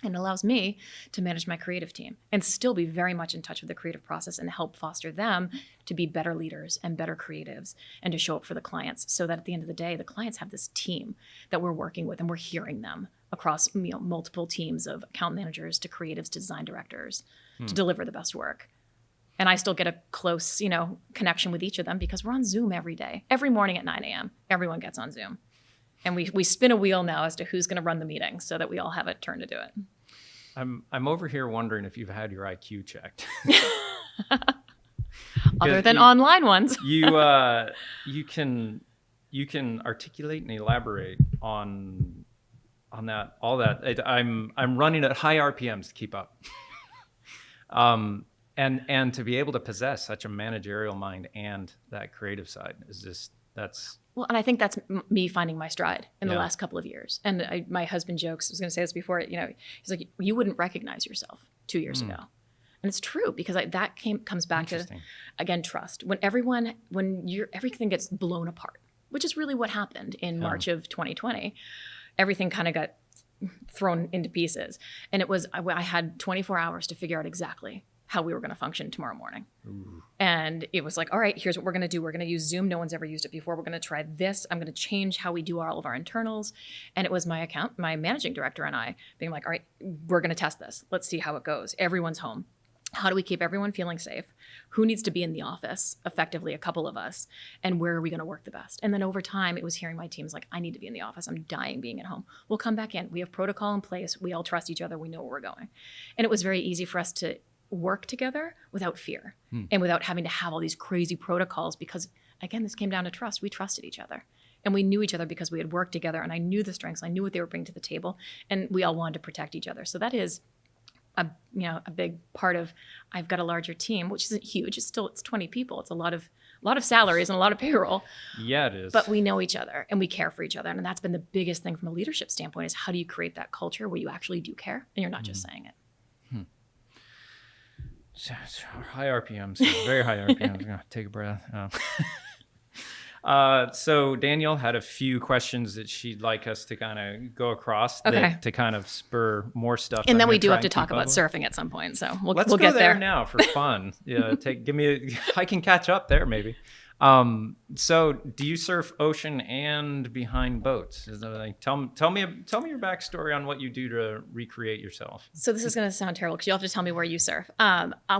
Speaker 1: And it allows me to manage my creative team and still be very much in touch with the creative process and help foster them to be better leaders and better creatives and to show up for the clients, so that at the end of the day, the clients have this team that we're working with and we're hearing them across multiple teams of account managers to creatives to design directors to deliver the best work. And I still get a close, connection with each of them because we're on Zoom every day. Every morning at 9 a.m., everyone gets on Zoom. And we spin a wheel now as to who's going to run the meeting so that we all have a turn to do it.
Speaker 2: I'm over here wondering if you've had your IQ checked.
Speaker 1: Other than online ones.
Speaker 2: You can articulate and elaborate on that, all that. I'm running at high RPMs to keep up. And to be able to possess such a managerial mind and that creative side is just, that's...
Speaker 1: Well, and I think that's me finding my stride in the last couple of years. And my husband jokes, I was going to say this before, he's like, you wouldn't recognize yourself 2 years ago. And it's true, because that comes back to, again, trust. When everything gets blown apart, which is really what happened in March of 2020, everything kind of got thrown into pieces. And it was, I had 24 hours to figure out exactly how we were going to function tomorrow morning.
Speaker 2: Ooh.
Speaker 1: And it was like, all right, here's what we're going to do. We're going to use Zoom. No one's ever used it before. We're going to try this. I'm going to change how we do all of our internals. And it was my managing director and I being like, all right, we're going to test this. Let's see how it goes. Everyone's home. How do we keep everyone feeling safe? Who needs to be in the office? Effectively, a couple of us. And where are we going to work the best? And then over time, it was hearing my teams like, I need to be in the office. I'm dying being at home. We'll come back in. We have protocol in place. We all trust each other. We know where we're going. And it was very easy for us to work together without fear and without having to have all these crazy protocols because, again, this came down to trust. We trusted each other. And we knew each other because we had worked together. And I knew the strengths. I knew what they were bringing to the table. And we all wanted to protect each other. So that is a big part of, I've got a larger team, which isn't huge. It's 20 people. It's a lot of salaries and a lot of payroll.
Speaker 2: Yeah, it is.
Speaker 1: But we know each other and we care for each other. And that's been the biggest thing from a leadership standpoint is how do you create that culture where you actually do care and you're not just saying it.
Speaker 2: So high RPMs, very high RPMs. I'm gonna take a breath. So Danielle had a few questions that she'd like us to kind of go across to kind of spur more stuff.
Speaker 1: And then we do have to talk about surfing at some point. So we'll
Speaker 2: go
Speaker 1: get there
Speaker 2: now for fun. Yeah, I can catch up there maybe. So do you surf ocean and behind boats? Is that like, tell me your backstory on what you do to recreate yourself.
Speaker 1: So this is going to sound terrible because you'll have to tell me where you surf.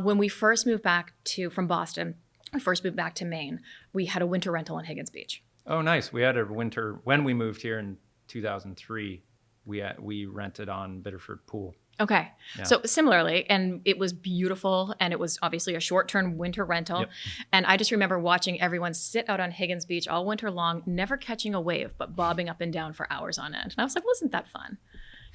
Speaker 1: When we first moved back from Boston, we first moved back to Maine, we had a winter rental on Higgins Beach.
Speaker 2: Oh, nice. We had a winter when we moved here in 2003. We rented on Biddeford Pool.
Speaker 1: Okay.
Speaker 2: Yeah.
Speaker 1: So similarly, and it was beautiful, and it was obviously a short-term winter rental. Yep. And I just remember watching everyone sit out on Higgins Beach all winter long, never catching a wave, but bobbing up and down for hours on end. And I was like, wasn't that fun?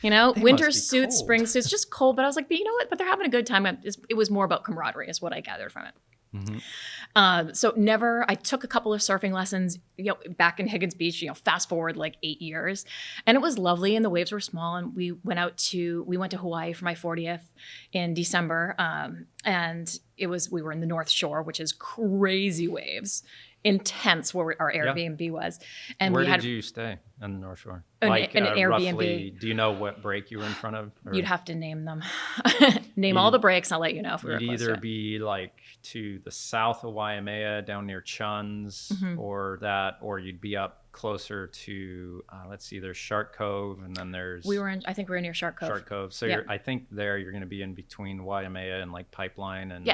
Speaker 1: Winter suits, cold. Spring suits, just cold. But I was like, but you know what? But they're having a good time. It was more about camaraderie is what I gathered from it. Mm-hmm. I took a couple of surfing lessons, back in Higgins Beach, fast forward like 8 years, and it was lovely and the waves were small. And we went to Hawaii for my 40th in December. And we were in the North Shore, which is crazy waves, intense where our Airbnb was. And
Speaker 2: where did you stay on the North Shore?
Speaker 1: An Airbnb.
Speaker 2: Roughly, do you know what break you were in front of? Or?
Speaker 1: You'd have to name them. All the breaks. I'll let you know if we were close to it.
Speaker 2: You'd either be like to the south of Waimea, down near Chun's, or you'd be up closer to, there's Shark Cove, and then there's...
Speaker 1: I think we were near Shark Cove.
Speaker 2: Shark Cove. So I think you're going to be in between Waimea and like Pipeline and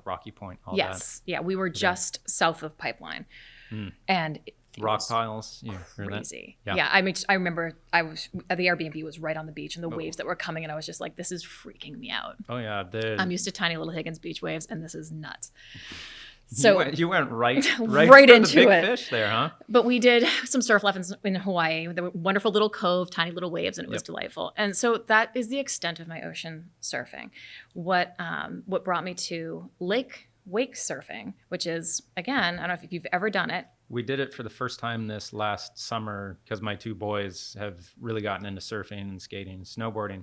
Speaker 2: Rocky Point.
Speaker 1: Yes. Yeah, we were just south of Pipeline. And
Speaker 2: rock piles.
Speaker 1: Crazy. Yeah. I remember the Airbnb was right on the beach and the waves that were coming, and I was just like, this is freaking me out.
Speaker 2: Oh yeah.
Speaker 1: I'm used to tiny little Higgins Beach waves, and this is nuts. So
Speaker 2: you went right
Speaker 1: into
Speaker 2: the big
Speaker 1: it.
Speaker 2: Fish there, huh?
Speaker 1: But we did some surf lessons in Hawaii. There were wonderful little cove, tiny little waves, and it was delightful. And so that is the extent of my ocean surfing. What brought me to wake surfing, which is, again, I don't know if you've ever done it.
Speaker 2: We did it for the first time this last summer because my two boys have really gotten into surfing and skating and snowboarding.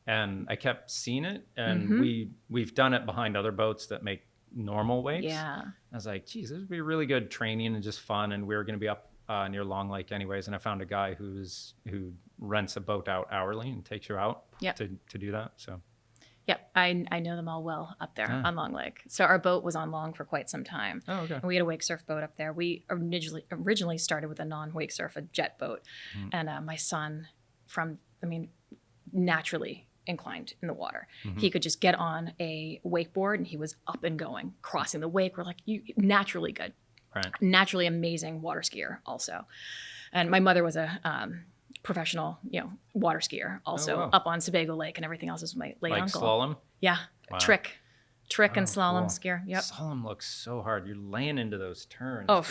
Speaker 2: And I kept seeing it, and we've done it behind other boats that make normal wakes.
Speaker 1: Yeah.
Speaker 2: I was like, geez, this would be really good training and just fun. And we were going to be up near Long Lake anyways. And I found a guy who rents a boat out hourly and takes you out to do that. So.
Speaker 1: Yep, I know them all well up there on Long Lake. So our boat was on Long for quite some time.
Speaker 2: Oh, okay.
Speaker 1: And we had a wake surf boat up there. We originally started with a non-wake surf, a jet boat. And my son, naturally inclined in the water. He could just get on a wakeboard and he was up and going, crossing the wake. We're like, you naturally good.
Speaker 2: Right.
Speaker 1: Naturally amazing water skier also. And my mother was a professional, water skier also up on Sebago Lake, and everything else is my late uncle.
Speaker 2: Like slalom?
Speaker 1: Yeah. Wow. Trick and slalom skier. Yep.
Speaker 2: Slalom looks so hard. You're laying into those turns.
Speaker 1: Oh,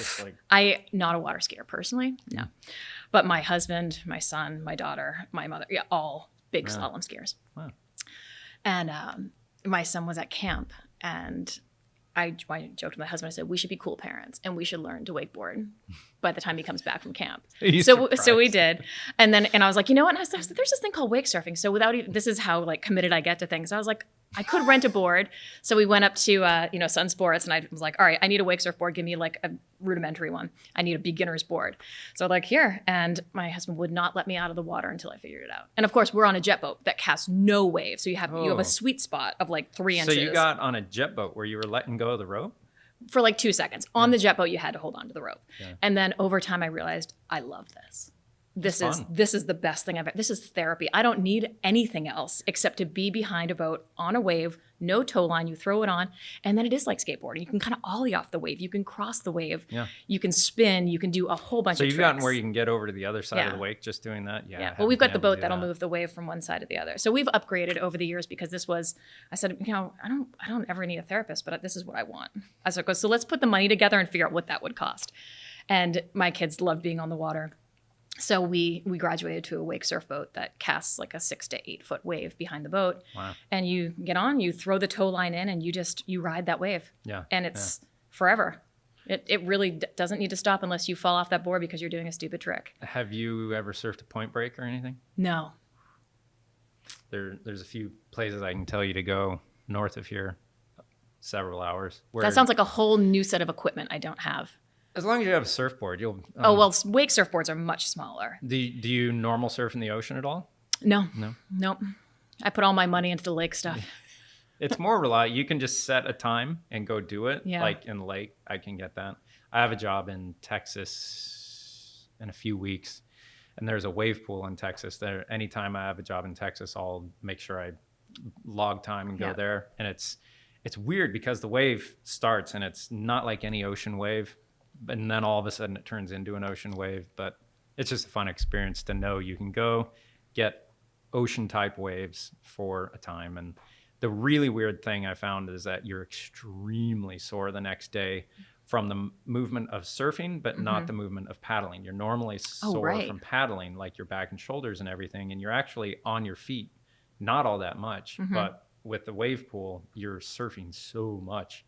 Speaker 1: I not a water skier personally. No. But my husband, my son, my daughter, my mother, all big slalom skiers.
Speaker 2: Wow.
Speaker 1: And my son was at camp, and I joked with my husband. I said, we should be cool parents, and we should learn to wakeboard by the time he comes back from camp. So we did. And I was like, you know what? And I was like, there's this thing called wake surfing. So this is how like committed I get to things. I was like, I could rent a board. So we went up to, Sun Sports, and I was like, all right, I need a wake surf board. Give me like a rudimentary one. I need a beginner's board. So like, here. And my husband would not let me out of the water until I figured it out. And of course, we're on a jet boat that casts no wave. So you have a sweet spot of like 3 inches.
Speaker 2: So you got on a jet boat where you were letting go of the rope?
Speaker 1: For like 2 seconds. On the jet boat, you had to hold on to the rope. Yeah. And then over time, I realized I love this. This is the best thing this is therapy. I don't need anything else except to be behind a boat on a wave, no tow line, you throw it on, and then it is like skateboarding. You can kind of ollie off the wave. You can cross the wave. Yeah. You can spin. You can do a whole bunch of tricks.
Speaker 2: So you've gotten where you can get over to the other side of the wake just doing that?
Speaker 1: Yeah. Well, we've got the boat that'll move the wave from one side to the other. So we've upgraded over the years because I said, I don't ever need a therapist, but this is what I want. I said, so let's put the money together and figure out what that would cost. And my kids love being on the water. So we graduated to a wake surf boat that casts like a 6 to 8 foot wave behind the boat. Wow. And you get on, you throw the tow line in, and you ride that wave. Yeah. And it's forever. It really doesn't need to stop unless you fall off that board because you're doing a stupid trick.
Speaker 2: Have you ever surfed a point break or anything?
Speaker 1: No.
Speaker 2: There's a few places I can tell you to go north of here, several hours.
Speaker 1: That sounds like a whole new set of equipment I don't have.
Speaker 2: As long as you have a surfboard, you'll...
Speaker 1: wake surfboards are much smaller.
Speaker 2: Do you normal surf in the ocean at all?
Speaker 1: No. Nope. I put all my money into the lake stuff.
Speaker 2: It's more reliable. You can just set a time and go do it. Yeah. Like in the lake, I can get that. I have a job in Texas in a few weeks, and there's a wave pool in Texas. There, anytime I have a job in Texas, I'll make sure I log time and go there. And it's weird because the wave starts, and it's not like any ocean wave. And then all of a sudden it turns into an ocean wave. But it's just a fun experience to know you can go get ocean type waves for a time. And the really weird thing I found is that you're extremely sore the next day from the movement of surfing, but not the movement of paddling. You're normally sore from paddling, like your back and shoulders and everything. And you're actually on your feet, not all that much. But with the wave pool, you're surfing so much.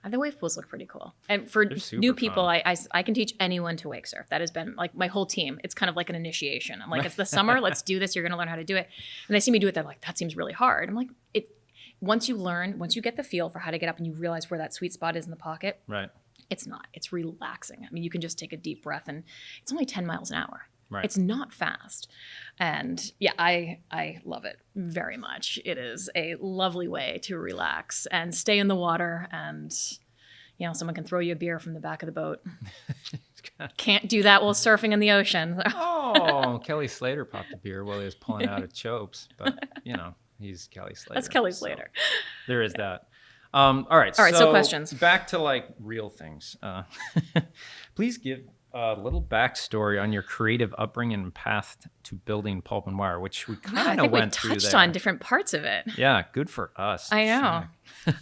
Speaker 2: The wave pools look pretty cool. And for new people, I can teach anyone to wake surf. That has been like my whole team. It's kind of like an initiation. I'm like, it's the summer. Let's do this. You're going to learn how to do it. And they see me do it. They're like, that seems really hard. I'm like, once you get the feel for how to get up and you realize where that sweet spot is in the pocket, right? It's not. It's relaxing. I mean, you can just take a deep breath, and it's only 10 miles an hour. Right. It's not fast. And yeah, I love it very much. It is a lovely way to relax and stay in the water. And, someone can throw you a beer from the back of the boat. Can't do that while surfing in the ocean. Kelly Slater popped a beer while he was pulling out of Chopes. But, he's Kelly Slater.
Speaker 1: That's Kelly Slater.
Speaker 2: So there is that. All right. So questions. Back to like real things. Please give a little backstory on your creative upbringing and path to building Pulp+Wire, which we kind of went through there.
Speaker 1: Touched on different parts of it.
Speaker 2: Yeah, good for us.
Speaker 1: I know.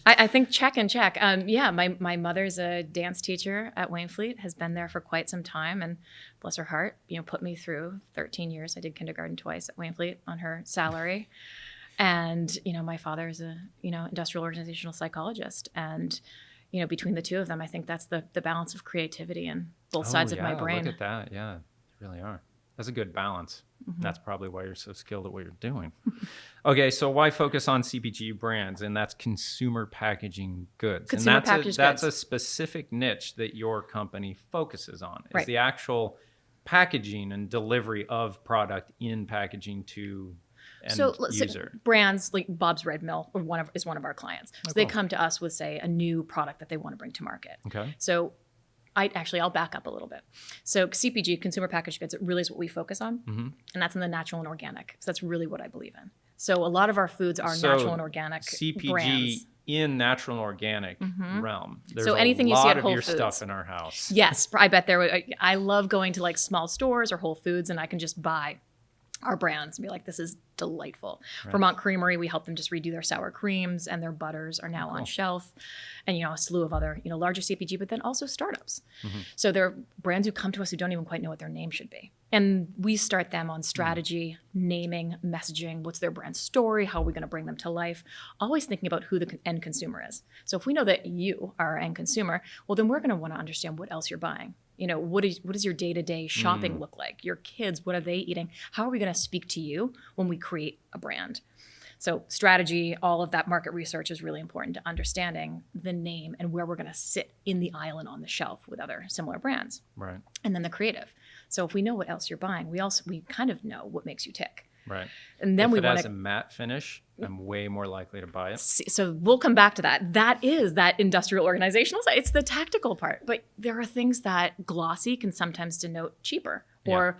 Speaker 1: I think check. My mother's a dance teacher at Waynfleet, has been there for quite some time, and bless her heart, put me through 13 years. I did kindergarten twice at Waynfleet on her salary. And, my father is a, industrial organizational psychologist. And, between the two of them, I think that's the balance of creativity and both sides of my brain.
Speaker 2: Look at that. Yeah, they really are. That's a good balance. That's probably why you're so skilled at what you're doing. Okay, so why focus on CPG brands? And that's consumer packaging goods. That's a specific niche that your company focuses on. Is the actual packaging and delivery of product in packaging to user.
Speaker 1: Brands like Bob's Red Mill is one of our clients. So they come to us with, say, a new product that they want to bring to market. Okay. So I'll back up a little bit. So CPG, consumer packaged goods, it really is what we focus on. And that's in the natural and organic. So that's really what I believe in. So a lot of our foods are natural and organic
Speaker 2: CPG
Speaker 1: brands.
Speaker 2: In natural and organic realm. There's
Speaker 1: so anything
Speaker 2: a
Speaker 1: you see
Speaker 2: lot
Speaker 1: at Whole
Speaker 2: of your
Speaker 1: Foods.
Speaker 2: Stuff in our house.
Speaker 1: Yes, I bet I love going to like small stores or Whole Foods, and I can just buy our brands and be like, this is delightful. Right. Vermont Creamery, we help them just redo their sour creams, and their butters are now on shelf. And, a slew of other, larger CPG, but then also startups. So there are brands who come to us who don't even quite know what their name should be. And we start them on strategy, naming, messaging, what's their brand story, how are we going to bring them to life, always thinking about who the end consumer is. So if we know that you are our end consumer, well, then we're going to want to understand what else you're buying. What does your day-to-day shopping look like? Your kids, what are they eating? How are we going to speak to you when we create a brand? So strategy, all of that market research is really important to understanding the name and where we're going to sit in the aisle and on the shelf with other similar brands.
Speaker 2: Right.
Speaker 1: And then the creative. So if we know what else you're buying, we kind of know what makes you tick.
Speaker 2: Right.
Speaker 1: And then
Speaker 2: if
Speaker 1: we
Speaker 2: it
Speaker 1: want
Speaker 2: has a matte finish, I'm way more likely to buy it.
Speaker 1: So we'll come back to that. That is that industrial organizational side. It's the tactical part. But there are things that glossy can sometimes denote cheaper, or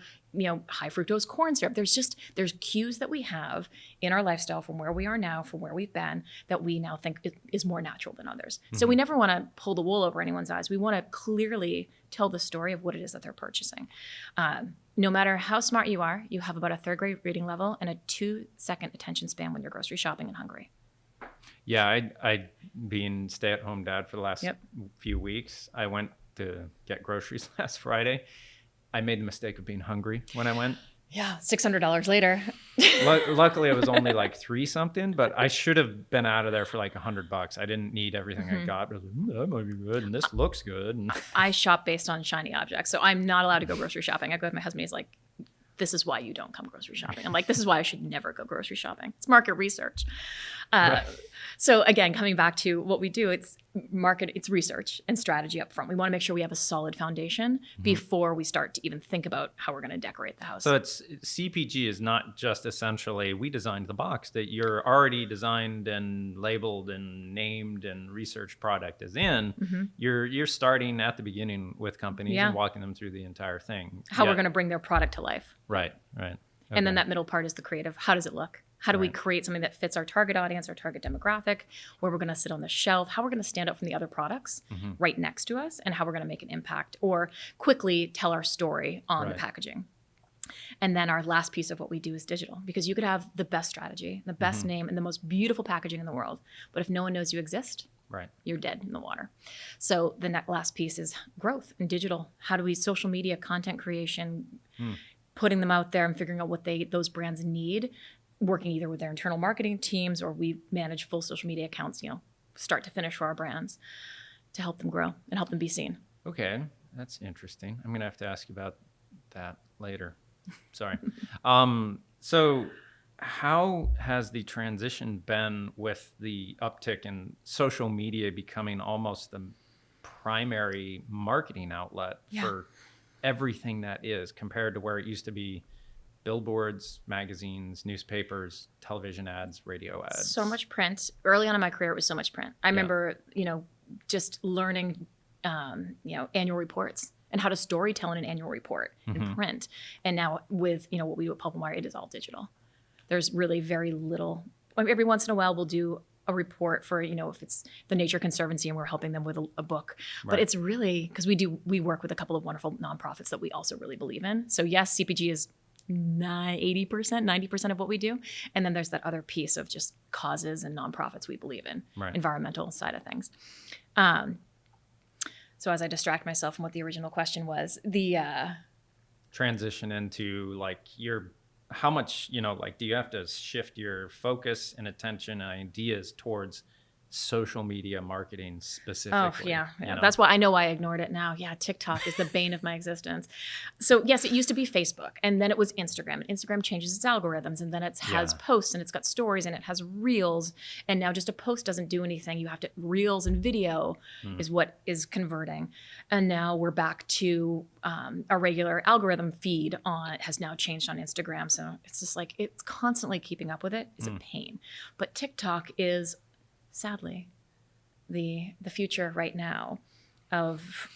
Speaker 1: high fructose corn syrup. There's cues that we have in our lifestyle from where we are now, from where we've been, that we now think is more natural than others. Mm-hmm. So we never want to pull the wool over anyone's eyes. We want to clearly tell the story of what it is that they're purchasing. No matter how smart you are, you have about a third grade reading level and a 2-second attention span when you're grocery shopping and hungry.
Speaker 2: Yeah, I being stay-at-home dad for the last few weeks, I went to get groceries last Friday. I made the mistake of being hungry when I went.
Speaker 1: Yeah, $600 later.
Speaker 2: Luckily, it was only like 3 something, but I should have been out of there for like $100. I didn't need everything I got, but I was like, that might be good, and this looks good. And
Speaker 1: I shop based on shiny objects, so I'm not allowed to go grocery shopping. I go with my husband. He's like, this is why you don't come grocery shopping. I'm like, this is why I should never go grocery shopping. It's market research. Right. So again, coming back to what we do, it's research and strategy up front. We want to make sure we have a solid foundation before we start to even think about how we're going to decorate the house.
Speaker 2: So CPG is not just essentially, we designed the box that you're already designed and labeled and named and research product is in. Mm-hmm. You're starting at the beginning with companies and walking them through the entire thing.
Speaker 1: How we're going to bring their product to life.
Speaker 2: Right. Okay.
Speaker 1: And then that middle part is the creative. How does it look? How do we create something that fits our target audience, our target demographic, where we're going to sit on the shelf, how we're going to stand out from the other products right next to us, and how we're going to make an impact or quickly tell our story on the packaging. And then our last piece of what we do is digital, because you could have the best strategy, the best name, and the most beautiful packaging in the world. But if no one knows you exist, you're dead in the water. So the last piece is growth and digital. How do we social media, content creation, putting them out there and figuring out what those brands need, working either with their internal marketing teams, or we manage full social media accounts, start to finish for our brands to help them grow and help them be seen.
Speaker 2: Okay, that's interesting. I'm going to have to ask you about that later. Sorry. So how has the transition been with the uptick in social media becoming almost the primary marketing outlet for everything that is, compared to where it used to be billboards, magazines, newspapers, television ads, radio ads?
Speaker 1: So much print. Early on in my career, it was so much print. I remember, just learning, annual reports and how to storytell in an annual report in print. And now with, what we do at Pulp+Wire, it is all digital. There's really very little. Every once in a while, we'll do a report for, if it's the Nature Conservancy and we're helping them with a book. But it's really, because we work with a couple of wonderful nonprofits that we also really believe in. So yes, CPG is 80%, 90% of what we do. And then there's that other piece of just causes and nonprofits we believe in, environmental side of things. So as I distract myself from what the original question was, the
Speaker 2: transition into how much, do you have to shift your focus and attention and ideas towards social media marketing specifically?
Speaker 1: Oh, yeah. That's why I know I ignored it now. Yeah, TikTok is the bane of my existence. So yes, it used to be Facebook, and then it was Instagram. And Instagram changes its algorithms, and then it has posts, and it's got stories, and it has reels. And now just a post doesn't do anything. You have to reels and video is what is converting. And now we're back to a regular algorithm feed has now changed on Instagram. So it's just it's constantly keeping up with it is a pain. But TikTok is, sadly, the future right now of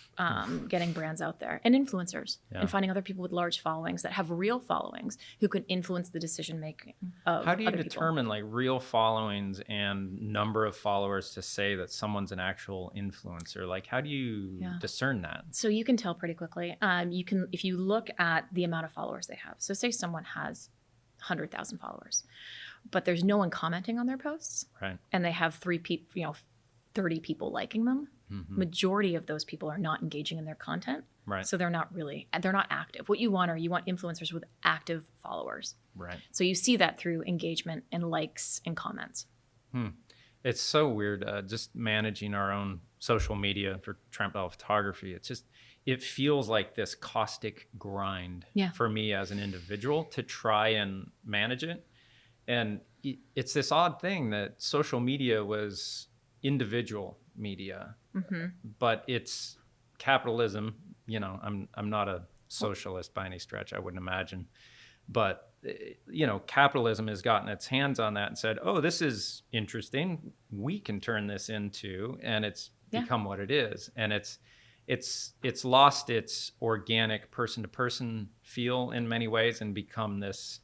Speaker 1: getting brands out there and influencers and finding other people with large followings that have real followings who can influence the decision making of
Speaker 2: How do you
Speaker 1: other
Speaker 2: determine
Speaker 1: people.
Speaker 2: real followings and number of followers to say that someone's an actual influencer? How do you discern that?
Speaker 1: So you can tell pretty quickly. If you look at the amount of followers they have. So say someone has 100,000 followers, but there's no one commenting on their posts, and they have 30 people liking them. Majority of those people are not engaging in their content, so they're not active. What you want influencers with active followers. So you see that through engagement and likes and comments.
Speaker 2: It's so weird just managing our own social media for Trampbell Photography. It feels like this caustic grind for me as an individual to try and manage it. And it's this odd thing that social media was individual media, but it's capitalism. You know, I'm not a socialist by any stretch, I wouldn't imagine. But, you know, capitalism has gotten its hands on that and said, oh, this is interesting. We can turn this into, and it's become what it is. And it's lost its organic person-to-person feel in many ways and become this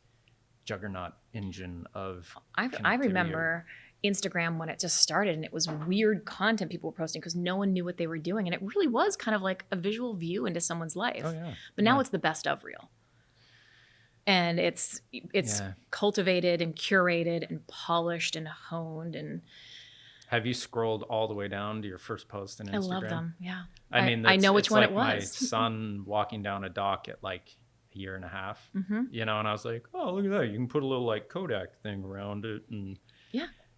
Speaker 2: juggernaut engine of
Speaker 1: I remember Instagram when it just started, and it was weird content people were posting because no one knew what they were doing. And it really was kind of like a visual view into someone's life.
Speaker 2: Oh, yeah.
Speaker 1: But now it's the best of reel. And it's cultivated and curated and polished and honed. And
Speaker 2: have you scrolled all the way down to your first post on Instagram? I
Speaker 1: love them. Yeah.
Speaker 2: I mean,
Speaker 1: I know which one
Speaker 2: like
Speaker 1: it was.
Speaker 2: My son walking down a dock at like a year and a half, you know, and I was like, oh, look at that. You can put a little like Kodak thing around it.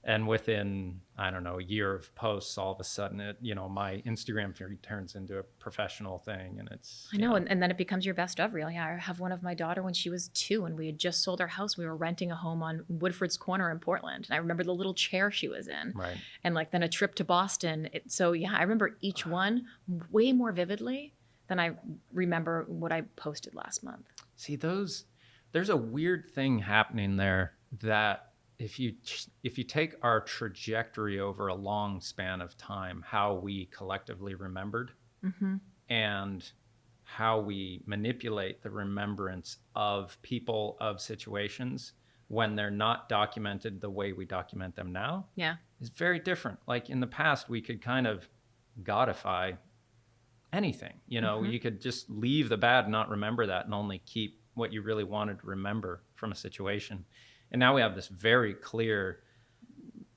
Speaker 2: And within, I don't know, a year of posts, all of a sudden it, you know, my Instagram feed turns into a professional thing, and it's...
Speaker 1: I know, and then it becomes your best of reel. Yeah, I have one of my daughter when she was 2, and we had just sold our house. We were renting a home on Woodford's Corner in Portland, and I remember the little chair she was in.
Speaker 2: Right.
Speaker 1: And like then a trip to Boston. So yeah, I remember each one way more vividly than I remember what I posted last month.
Speaker 2: See, there's a weird thing happening there that if you take our trajectory over a long span of time, how we collectively remembered and how we manipulate the remembrance of people, of situations when they're not documented the way we document them now, is very different. Like in the past, we could kind of godify anything. You know, you could just leave the bad and not remember that and only keep what you really wanted to remember from a situation. And now we have this very clear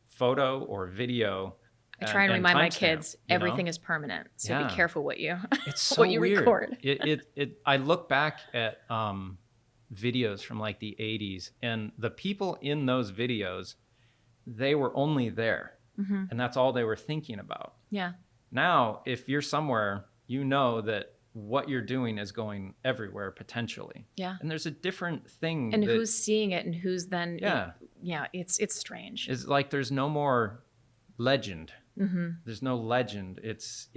Speaker 2: photo or video.
Speaker 1: I try and remind my kids everything is permanent. So be careful what you
Speaker 2: it's so
Speaker 1: what you
Speaker 2: weird.
Speaker 1: Record.
Speaker 2: I look back at videos from like the 80s, and the people in those videos, they were only there. And that's all they were thinking about.
Speaker 1: Yeah.
Speaker 2: Now, if you're somewhere, you know that what you're doing is going everywhere potentially. Yeah. And there's a different thing.
Speaker 1: And who's seeing it and who's then.
Speaker 2: Yeah.
Speaker 1: It's strange.
Speaker 2: It's like there's no more legend. There's no legend. It's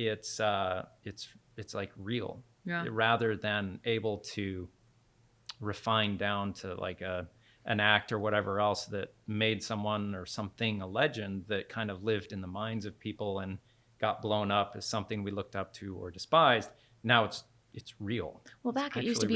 Speaker 2: like real. Yeah. Rather than able to refine down to like an act or whatever else that made someone or something a legend that kind of lived in the minds of people and got blown up as something we looked up to or despised. Now it's real.
Speaker 1: Well, back it used to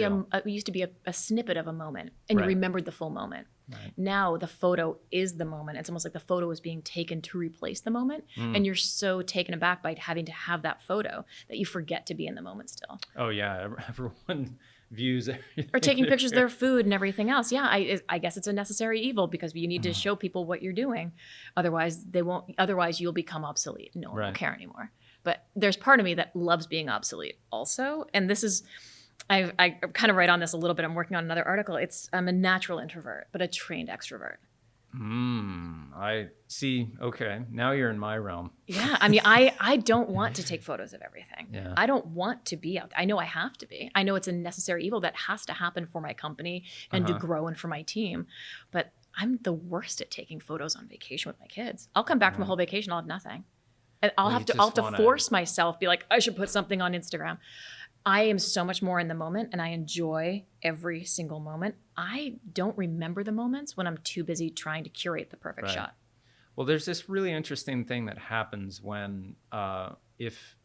Speaker 1: be a snippet of a moment, and you remembered the full moment. Right. Now the photo is the moment. It's almost like the photo is being taken to replace the moment, and you're so taken aback by having to have that photo that you forget to be in the moment still.
Speaker 2: Oh yeah, everyone views everything.
Speaker 1: Or taking pictures of their food and everything else. Yeah, I guess it's a necessary evil because you need to show people what you're doing. Otherwise, they won't. Otherwise, you'll become obsolete. No one will care anymore. But there's part of me that loves being obsolete also. And this is, I kind of write on this a little bit. I'm working on another article. I'm a natural introvert, but a trained extrovert.
Speaker 2: I see. Okay. Now you're in my realm.
Speaker 1: Yeah. I mean, I don't want to take photos of everything. Yeah. I don't want to be out. I know I have to be. I know it's a necessary evil that has to happen for my company and to grow and for my team. But I'm the worst at taking photos on vacation with my kids. I'll come back from a whole vacation. I'll have nothing. And I'll have to force myself, be like, I should put something on Instagram. I am so much more in the moment and I enjoy every single moment. I don't remember the moments when I'm too busy trying to curate the perfect shot.
Speaker 2: Well, there's this really interesting thing that happens when if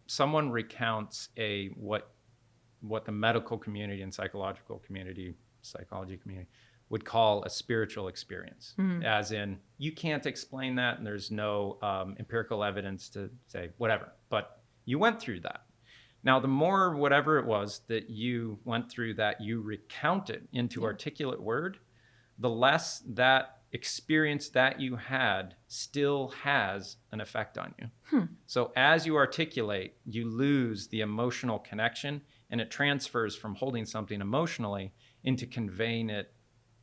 Speaker 2: someone recounts what the medical community and psychology community would call a spiritual experience, as in you can't explain that and there's no empirical evidence to say whatever, but you went through that. Now, the more whatever it was that you went through that you recounted into articulate word, the less that experience that you had still has an effect on you. So as you articulate, you lose the emotional connection, and it transfers from holding something emotionally into conveying it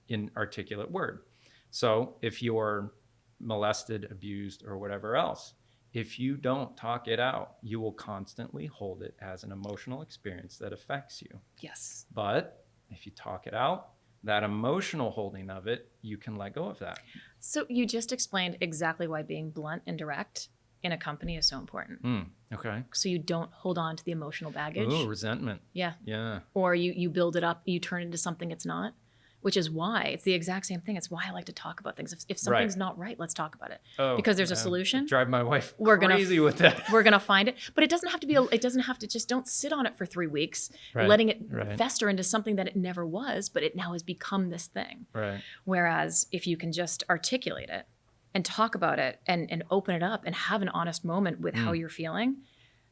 Speaker 2: in articulate word. So if you're molested, abused, or whatever else, if you don't talk it out, you will constantly hold it as an emotional experience that affects you.
Speaker 1: Yes.
Speaker 2: But if you talk it out, that emotional holding of it, you can let go of that.
Speaker 1: So you just explained exactly why being blunt and direct in a company is so important.
Speaker 2: Okay.
Speaker 1: So you don't hold on to the emotional baggage.
Speaker 2: Ooh, resentment.
Speaker 1: Yeah.
Speaker 2: Yeah.
Speaker 1: Or you build it up, you turn it into something it's not, which is why it's the exact same thing. It's why I like to talk about things. If something's not right, let's talk about it. Because there's a solution.
Speaker 2: Drive my wife
Speaker 1: We're
Speaker 2: crazy with that.
Speaker 1: We're gonna find it, but it doesn't have to be. It doesn't have to. Just don't sit on it for 3 weeks, letting it fester into something that it never was, but it now has become this thing.
Speaker 2: Right.
Speaker 1: Whereas if you can just articulate it and talk about it and open it up and have an honest moment with how you're feeling,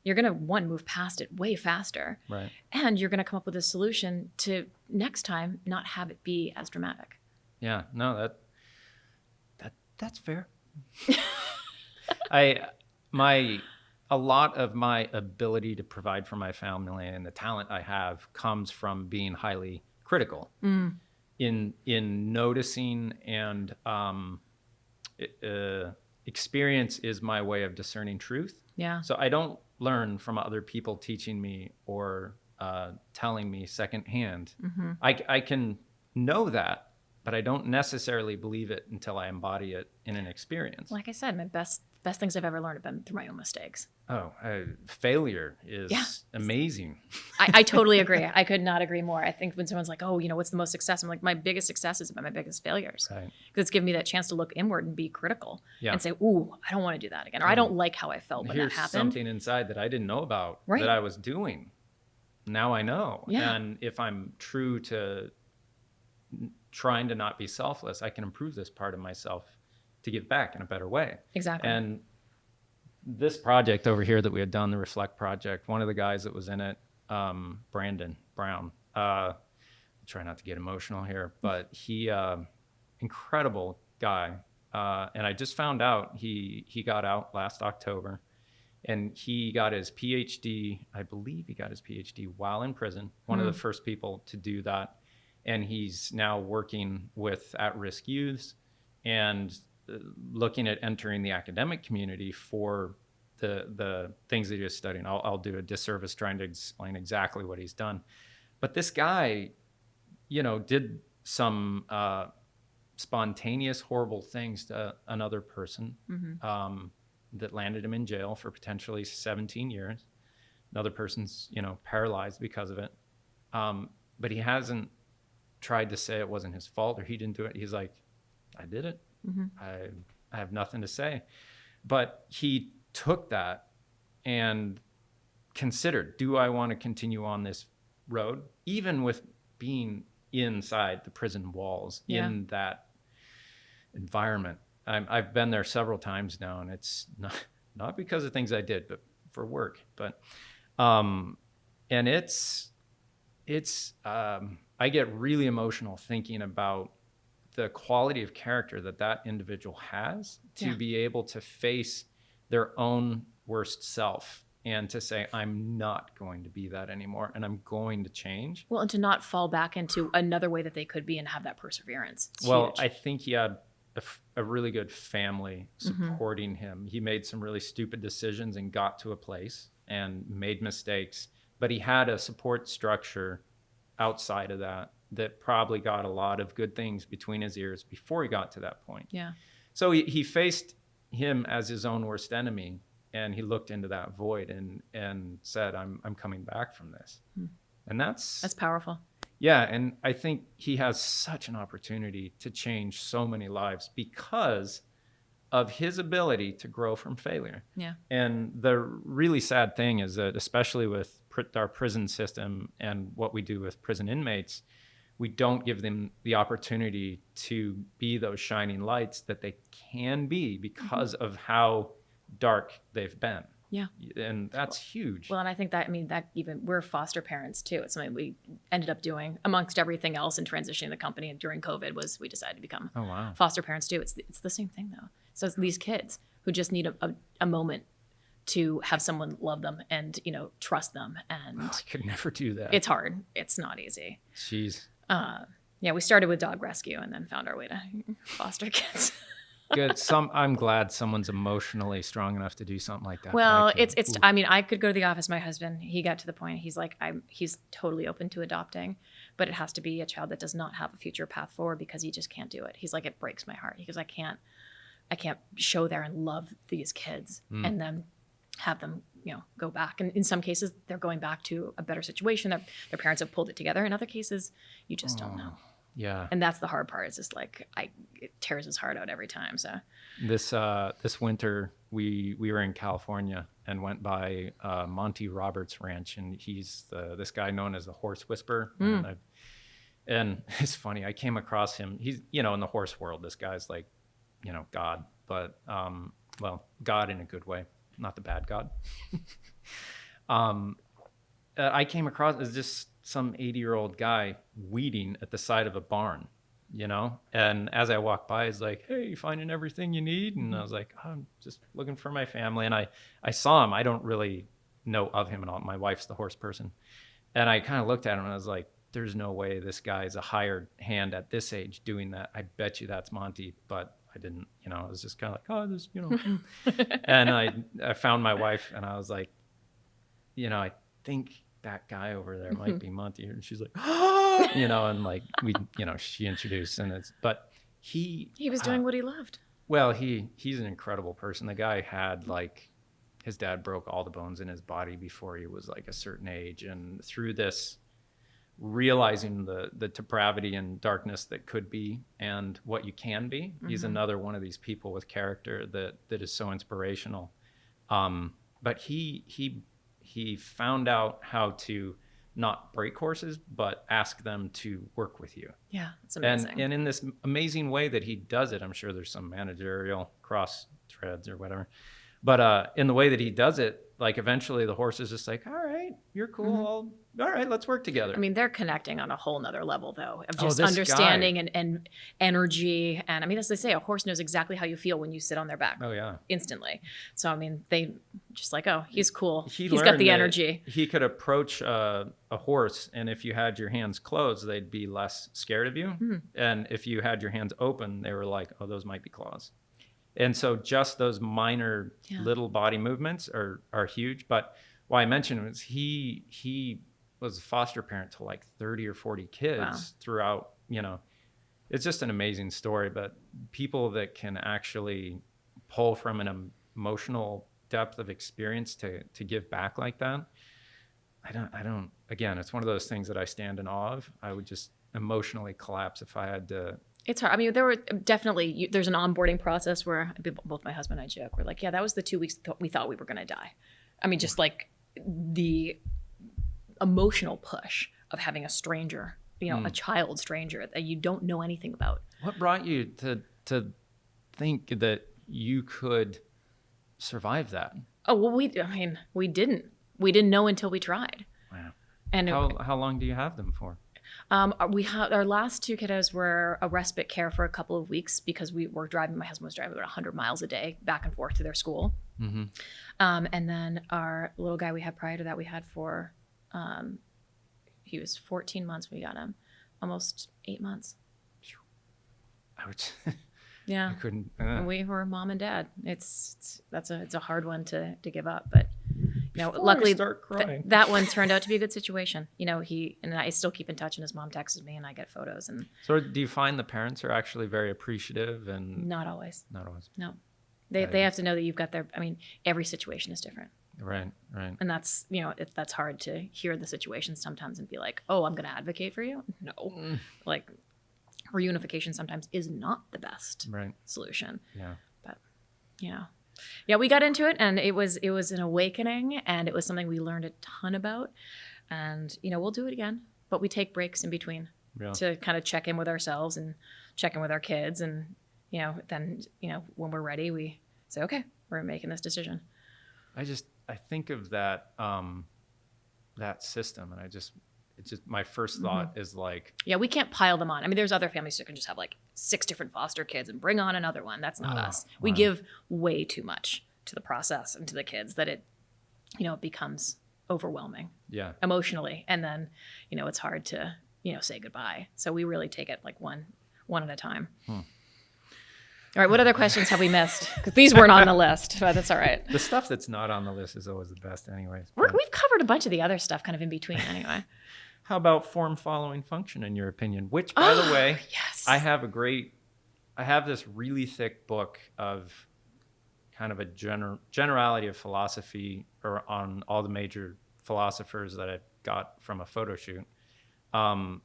Speaker 1: you're going to, move past it way faster.
Speaker 2: Right.
Speaker 1: And you're going to come up with a solution to next time not have it be as dramatic.
Speaker 2: Yeah. No, that's fair. A lot of my ability to provide for my family and the talent I have comes from being highly critical in noticing, and experience is my way of discerning truth.
Speaker 1: Yeah.
Speaker 2: So I don't learn from other people teaching me or telling me secondhand. I can know that, but I don't necessarily believe it until I embody it in an experience.
Speaker 1: Like I said, my best things I've ever learned have been through my own mistakes.
Speaker 2: Failure is amazing.
Speaker 1: I totally agree. I could not agree more. I think when someone's like, oh, what's the most success? I'm like, my biggest success is about my biggest failures.
Speaker 2: Right.
Speaker 1: Because it's given me that chance to look inward and be critical
Speaker 2: Yeah.
Speaker 1: and say, ooh, I don't want to do that again. Or I don't like how I felt when that
Speaker 2: Here's
Speaker 1: happened.
Speaker 2: something inside that I didn't know about that I was doing. Now I know.
Speaker 1: Yeah.
Speaker 2: And if I'm true to trying to not be selfless, I can improve this part of myself to give back in a better way.
Speaker 1: Exactly.
Speaker 2: And this project over here that we had done, the Reflect project, one of the guys that was in it, Brandon Brown, I'll try not to get emotional here, but he, incredible guy. And I just found out he got out last October, and he got his PhD. I believe he got his PhD while in prison, one of the first people to do that. And he's now working with at-risk youths and looking at entering the academic community for the things that he was studying. I'll do a disservice trying to explain exactly what he's done. But this guy, did some spontaneous, horrible things to another person that landed him in jail for potentially 17 years. Another person's, paralyzed because of it. But he hasn't tried to say it wasn't his fault or he didn't do it. He's like, I did it. I have nothing to say. But he took that and considered, do I want to continue on this road, even with being inside the prison walls, in that environment? I've been there several times now, and it's not because of things I did, but for work. But and it's I get really emotional thinking about the quality of character that individual has to be able to face their own worst self and to say, I'm not going to be that anymore, and I'm going to change.
Speaker 1: Well, and to not fall back into another way that they could be and have that perseverance. It's huge.
Speaker 2: I think he had a really good family supporting him. He made some really stupid decisions and got to a place and made mistakes, but he had a support structure outside of that probably got a lot of good things between his ears before he got to that point. Yeah. So he faced him as his own worst enemy, and he looked into that void and said, I'm coming back from this. And that's
Speaker 1: powerful.
Speaker 2: Yeah. And I think he has such an opportunity to change so many lives because of his ability to grow from failure. Yeah. And the really sad thing is that, especially with our prison system and what we do with prison inmates, we don't give them the opportunity to be those shining lights that they can be because of how dark they've been. Yeah. And that's huge.
Speaker 1: Well, and I think that even we're foster parents too. It's something we ended up doing amongst everything else in transitioning the company. And during COVID we decided to become foster parents too. It's the same thing though. So it's these kids who just need a moment to have someone love them and, trust them. And
Speaker 2: I could never do that.
Speaker 1: It's hard. It's not easy.
Speaker 2: Jeez.
Speaker 1: We started with dog rescue and then found our way to foster kids.
Speaker 2: Good. I'm glad someone's emotionally strong enough to do something like that.
Speaker 1: Well,
Speaker 2: Like,
Speaker 1: it's. I mean, I could go to the office. My husband, he got to the point. He's like, he's totally open to adopting, but it has to be a child that does not have a future path forward because he just can't do it. He's like, it breaks my heart because I can't show there and love these kids and then have them, go back. And in some cases, they're going back to a better situation. Their parents have pulled it together. In other cases, you just don't know.
Speaker 2: Yeah.
Speaker 1: And that's the hard part. It's just like it tears his heart out every time. So
Speaker 2: this winter we were in California and went by Monty Roberts Ranch, and he's this guy known as the Horse Whisperer. And it's funny, I came across him. He's in the horse world. This guy's like God, but God in a good way, not the bad God. I came across as just some 80-year-old guy weeding at the side of a barn, and as I walked by, he's like, "Hey, you finding everything you need?" And I was like, "I'm just looking for my family." And I saw him. I don't really know of him at all. My wife's the horse person. And I kind of looked at him and I was like, there's no way this guy's a hired hand at this age doing that. I bet you that's Monty. But I didn't, I was just kind of like, oh, this, and I found my wife and I was like, I think that guy over there might be Monty. And she's like, oh, and like she introduced, and but he
Speaker 1: was doing what he loved.
Speaker 2: Well, he's an incredible person. The guy had his dad broke all the bones in his body before he was like a certain age. And through this, realizing the depravity and darkness that could be and what you can be, he's another one of these people with character that is so inspirational. But he found out how to not break horses, but ask them to work with you.
Speaker 1: Yeah, it's amazing.
Speaker 2: And in this amazing way that he does it, I'm sure there's some managerial cross threads or whatever. But in the way that he does it, like eventually the horse is just like, all right, you're cool. All right, let's work together.
Speaker 1: I mean, they're connecting on a whole nother level, though, of just understanding and energy. And I mean, as they say, a horse knows exactly how you feel when you sit on their back.
Speaker 2: Oh, yeah.
Speaker 1: Instantly. So, I mean, they just like, oh, he's cool. He's
Speaker 2: learned
Speaker 1: got the energy.
Speaker 2: He could approach a horse, and if you had your hands closed, they'd be less scared of you. And if you had your hands open, they were like, oh, those might be claws. And so just those minor little body movements are huge. But why I mentioned was he was a foster parent to like 30 or 40 kids throughout, it's just an amazing story. But people that can actually pull from an emotional depth of experience to give back like that, I don't, again, it's one of those things that I stand in awe of. I would just emotionally collapse if I had to. It's
Speaker 1: hard. I mean, there were definitely, there's an onboarding process where both my husband and I joke. We're like, yeah, that was the 2 weeks we thought we were going to die. I mean, just like the emotional push of having a stranger, a child stranger that you don't know anything about.
Speaker 2: What brought you to think that you could survive that?
Speaker 1: Oh, well, we didn't know until we tried.
Speaker 2: Wow.
Speaker 1: And
Speaker 2: how long do you have them for?
Speaker 1: Our last 2 kiddos were a respite care for a couple of weeks because my husband was driving about 100 miles a day back and forth to their school. And then our little guy we had prior to that, we had for, he was 14 months when we got him, almost 8 months.
Speaker 2: Ouch.
Speaker 1: Yeah.
Speaker 2: I couldn't.
Speaker 1: And we were mom and dad. It's a hard one to give up, but luckily that one turned out to be a good situation. He and I still keep in touch, and his mom texts me, and I get photos. And
Speaker 2: so, do you find the parents are actually very appreciative? And
Speaker 1: not always. No, they have to know that you've got their. I mean, every situation is different.
Speaker 2: Right.
Speaker 1: And that's that's hard to hear the situation sometimes and be like, oh, I'm going to advocate for you. No, like reunification sometimes is not the best solution.
Speaker 2: Yeah,
Speaker 1: but Yeah, we got into it, and it was an awakening, and it was something we learned a ton about. And we'll do it again, but we take breaks in between to kind of check in with ourselves and check in with our kids, and then when we're ready, we say, okay, we're making this decision.
Speaker 2: I think of that that system, and it's just my first thought is like,
Speaker 1: yeah, we can't pile them on. I mean, there's other families who can just have like 6 different foster kids and bring on another one. That's not us. We give way too much to the process and to the kids that it becomes overwhelming emotionally. And then, it's hard to, say goodbye. So we really take it like one at a time. All right, what other questions have we missed? Because these weren't on the list, but that's all right.
Speaker 2: The stuff that's not on the list is always the best anyways.
Speaker 1: We've covered a bunch of the other stuff kind of in between anyway.
Speaker 2: How about form following function in your opinion? Which, by the way,
Speaker 1: yes.
Speaker 2: I have this really thick book of kind of a generality of philosophy or on all the major philosophers that I got from a photo shoot. And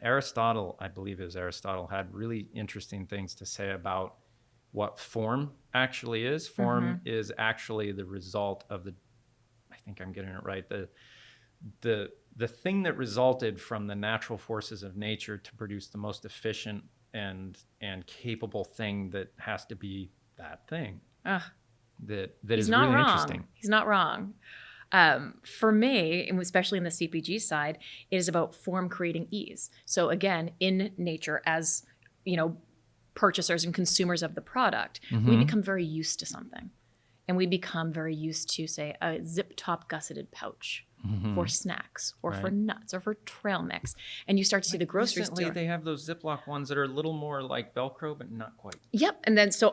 Speaker 2: Aristotle, I believe it was Aristotle, had really interesting things to say about what form actually is. Form is actually the result of I think I'm getting it right, the thing that resulted from the natural forces of nature to produce the most efficient and capable thing that has to be that thing. That is really interesting.
Speaker 1: He's not wrong. For me, and especially in the CPG side, it is about form creating ease. So again, in nature, as purchasers and consumers of the product, we become very used to something. And we become very used to, say, a zip top gusseted pouch for snacks or for nuts or for trail mix. And you start to see the grocery store.
Speaker 2: They have those Ziploc ones that are a little more like Velcro, but not quite.
Speaker 1: Yep. And then so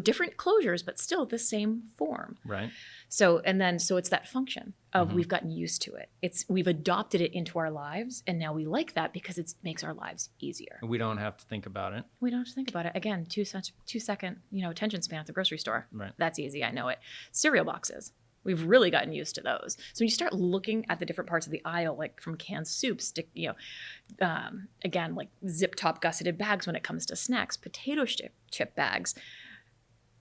Speaker 1: different closures, but still the same form.
Speaker 2: Right.
Speaker 1: So it's that function of we've gotten used to it. We've adopted it into our lives, and now we like that because it makes our lives easier.
Speaker 2: We don't have to think about it.
Speaker 1: We don't have to think about it. Again, 2 second, attention span at the grocery store.
Speaker 2: Right.
Speaker 1: That's easy. I know it. Cereal boxes. We've really gotten used to those. So when you start looking at the different parts of the aisle, like from canned soups, again, like zip top gusseted bags when it comes to snacks, potato chip bags,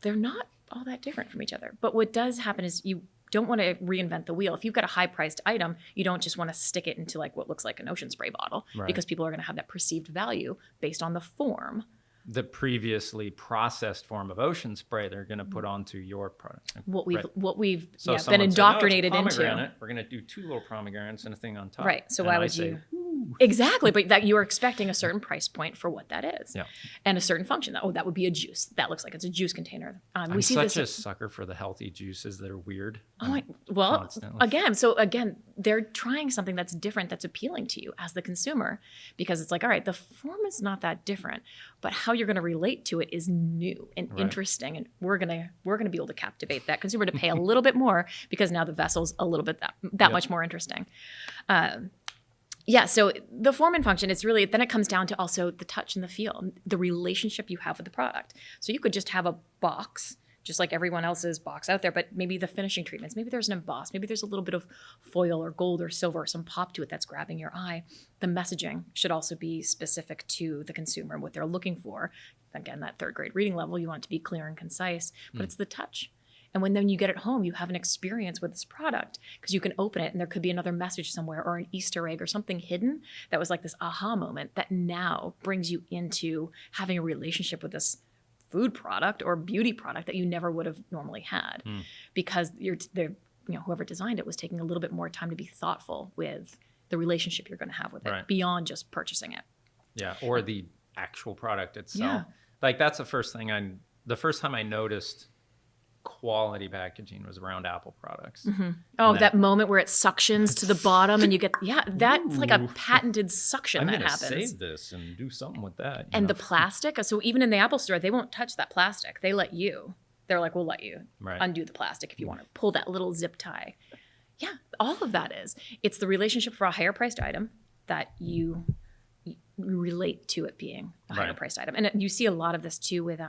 Speaker 1: they're not all that different from each other. But what does happen is you don't want to reinvent the wheel. If you've got a high-priced item, you don't just want to stick it into like what looks like an ocean spray bottle, because people are going to have that perceived value based on the form.
Speaker 2: The previously processed form of ocean spray they're going to put onto your product.
Speaker 1: What we've
Speaker 2: so
Speaker 1: been indoctrinated
Speaker 2: said, no, it's a
Speaker 1: into.
Speaker 2: We're going to do 2 little pomegranates and a thing on top.
Speaker 1: Right. So
Speaker 2: and
Speaker 1: why
Speaker 2: I
Speaker 1: would
Speaker 2: say,
Speaker 1: you? Exactly, but that you're expecting a certain price point for what that is, and a certain function. That would be a juice. That looks like it's a juice container.
Speaker 2: I'm such a sucker for the healthy juices that are weird.
Speaker 1: Again, they're trying something that's different, that's appealing to you as the consumer, because it's like, all right, the form is not that different, but how you're going to relate to it is new and interesting, and we're gonna be able to captivate that consumer to pay a little bit more because now the vessel's a little bit that much more interesting. So the form and function is really, then it comes down to also the touch and the feel, the relationship you have with the product. So you could just have a box, just like everyone else's box out there, but maybe the finishing treatments, maybe there's an emboss, maybe there's a little bit of foil or gold or silver or some pop to it that's grabbing your eye. The messaging should also be specific to the consumer and what they're looking for. Again, that 3rd grade reading level, you want it to be clear and concise, but it's the touch. And when then you get it home, you have an experience with this product because you can open it and there could be another message somewhere or an Easter egg or something hidden that was like this aha moment that now brings you into having a relationship with this food product or beauty product that you never would have normally had, because whoever designed it was taking a little bit more time to be thoughtful with the relationship you're going to have with it beyond just purchasing it. Yeah, or the actual product itself. Yeah. Like that's the first time I noticed quality packaging was around Apple products. Oh, that moment where it suctions to the bottom and you get, that's like a patented suction that happens. I'm going to save this and do something with that. And the plastic, so even in the Apple store, they won't touch that plastic. They're like, we'll let you undo the plastic if you want to pull that little zip tie. Yeah, all of that it's the relationship for a higher priced item that you relate to it being a higher priced item. And you see a lot of this too with,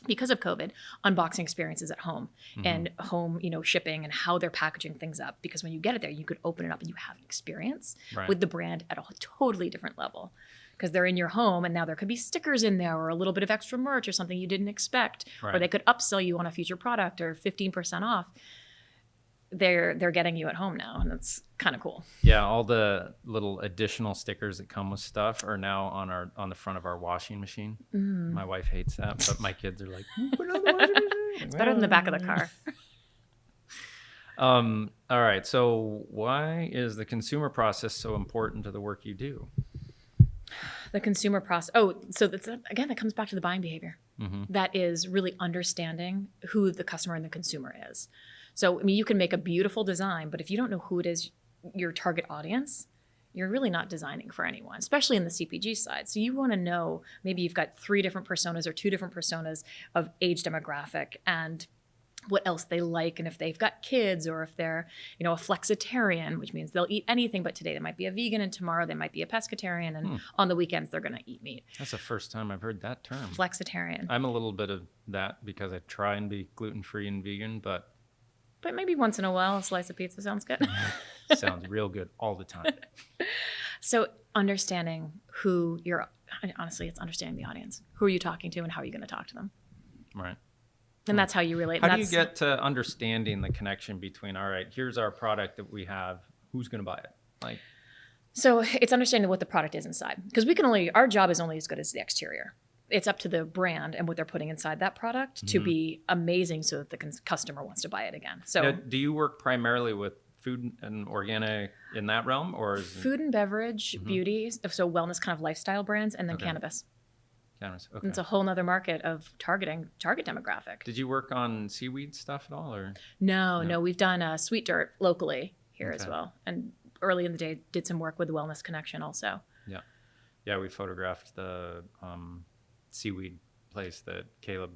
Speaker 1: because of COVID, unboxing experiences at home and home, shipping and how they're packaging things up. Because when you get it there, you could open it up and you have an experience with the brand at a totally different level. Because they're in your home and now there could be stickers in there or a little bit of extra merch or something you didn't expect. Or they could upsell you on a future product or 15% off. They're getting you at home now, and that's kind of cool. Yeah, all the little additional stickers that come with stuff are now on the front of our washing machine. My wife hates that, but my kids are like, put it on the washing machine. It's better than the back of the car. All right, so why is the consumer process so important to the work you do? The consumer process. So that comes back to the buying behavior. That is really understanding who the customer and the consumer is. So, you can make a beautiful design, but if you don't know who it is, your target audience, you're really not designing for anyone, especially in the CPG side. So you want to know, maybe you've got 3 different personas or 2 different personas of age demographic and what else they like, and if they've got kids, or if they're, a flexitarian, which means they'll eat anything, but today they might be a vegan and tomorrow they might be a pescatarian, and on the weekends they're going to eat meat.
Speaker 2: That's the first time I've heard that term.
Speaker 1: Flexitarian.
Speaker 2: I'm a little bit of that because I try and be gluten-free and vegan, but
Speaker 1: maybe once in a while a slice of pizza sounds good.
Speaker 2: sounds real good all the time.
Speaker 1: So understanding who you're, honestly, it's understanding the audience. Who are you talking to and how are you going to talk to them?
Speaker 2: Right.
Speaker 1: And that's how you relate.
Speaker 2: How do you get to understanding the connection between, all right, here's our product that we have, who's going to buy it?
Speaker 1: So it's understanding what the product is inside, because our job is only as good as the exterior. It's up to the brand and what they're putting inside that product to be amazing so that the customer wants to buy it again. So
Speaker 2: now, do you work primarily with food and organic in that realm, or
Speaker 1: food and beverage, beauty, so wellness kind of lifestyle brands, and then cannabis.
Speaker 2: Cannabis. Okay.
Speaker 1: It's a whole nother market of target demographic.
Speaker 2: Did you work on seaweed stuff at all, or?
Speaker 1: No. We've done sweet dirt locally here as well, and early in the day did some work with the Wellness Connection also.
Speaker 2: Yeah. We photographed the seaweed place that Caleb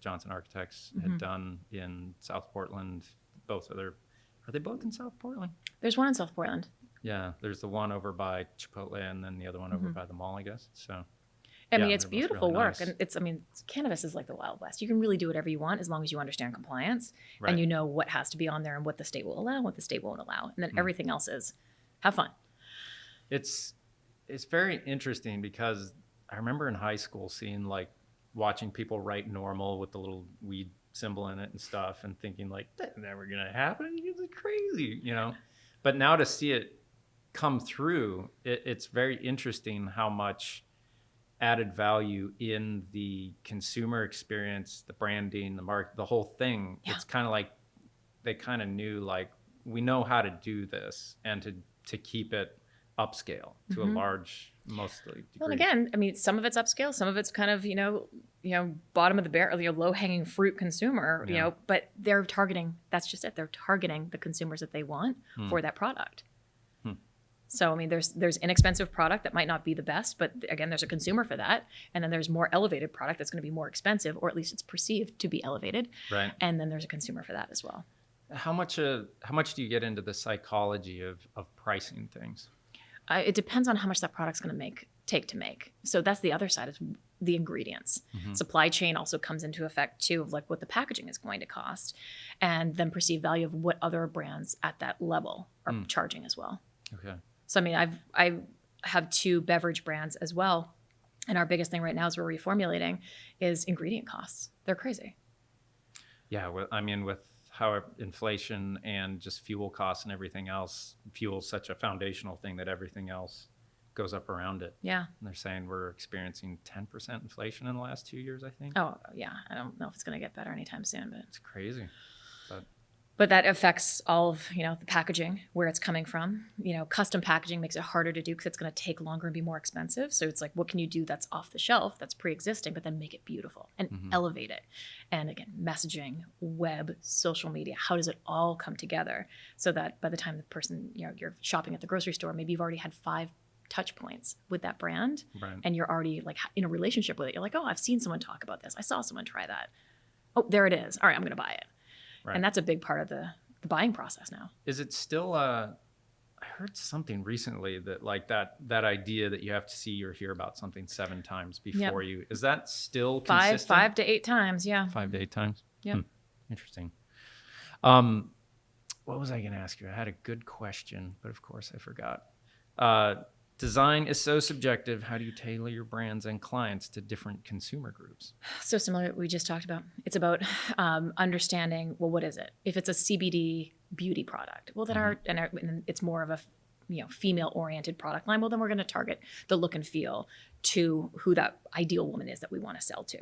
Speaker 2: Johnson Architects had done in South Portland. Are they both in South Portland?
Speaker 1: There's one in South Portland.
Speaker 2: Yeah, there's the one over by Chipotle and then the other one over by the mall, I guess. So,
Speaker 1: it's beautiful work. Nice. And cannabis is like the Wild West. You can really do whatever you want as long as you understand compliance and you know what has to be on there and what the state will allow and what the state won't allow. And then everything else is have fun.
Speaker 2: It's very interesting because I remember in high school watching people write normal with the little weed symbol in it and stuff and thinking that's never going to happen. It's crazy, But now to see it come through, it's very interesting how much added value in the consumer experience, the branding, the market, the whole thing. It's kind of like they kind of knew we know how to do this and to keep it upscale to a large, mostly degree.
Speaker 1: Well, again, some of it's upscale, some of it's kind of, bottom of the barrel, low hanging fruit consumer, but they're targeting, that's just it. They're targeting the consumers that they want for that product. So, there's inexpensive product that might not be the best, but again, there's a consumer for that. And then there's more elevated product that's going to be more expensive, or at least it's perceived to be elevated. Right. And then there's a consumer for that as well.
Speaker 2: How much do you get into the psychology of pricing things?
Speaker 1: It depends on how much that product's going to take to make. So that's the other side, is the ingredients. Supply chain also comes into effect too, of what the packaging is going to cost, and then perceived value of what other brands at that level are charging as well. Okay. So I have 2 beverage brands as well, and our biggest thing right now as we're reformulating is ingredient costs. They're crazy.
Speaker 2: Yeah, with how inflation and just fuel costs and everything else, fuel's such a foundational thing that everything else goes up around it. Yeah. And they're saying we're experiencing 10% inflation in the last 2 years, I think.
Speaker 1: Oh, yeah. I don't know if it's going to get better anytime soon, but
Speaker 2: it's crazy.
Speaker 1: But that affects all of, the packaging, where it's coming from. Custom packaging makes it harder to do because it's going to take longer and be more expensive. So it's what can you do that's off the shelf, that's pre-existing, but then make it beautiful and elevate it. And again, messaging, web, social media, how does it all come together so that by the time the person, you're shopping at the grocery store, maybe you've already had 5 touch points with that brand, and you're already in a relationship with it. You're oh, I've seen someone talk about this. I saw someone try that. Oh, there it is. All right, I'm going to buy it. Right. And that's a big part of the buying process now.
Speaker 2: Is it still, I heard something recently that that idea that you have to see or hear about something 7 times before you, is that still consistent?
Speaker 1: 5 to 8 times, yeah.
Speaker 2: 5 to 8 times? Yeah. Interesting. What was I going to ask you? I had a good question, but of course I forgot. Design is so subjective. How do you tailor your brands and clients to different consumer groups? So
Speaker 1: similar to what we just talked about. It's about understanding, well, what is it? If it's a CBD beauty product, well, then and it's more of a female-oriented product line, well, then we're going to target the look and feel to who that ideal woman is that we want to sell to.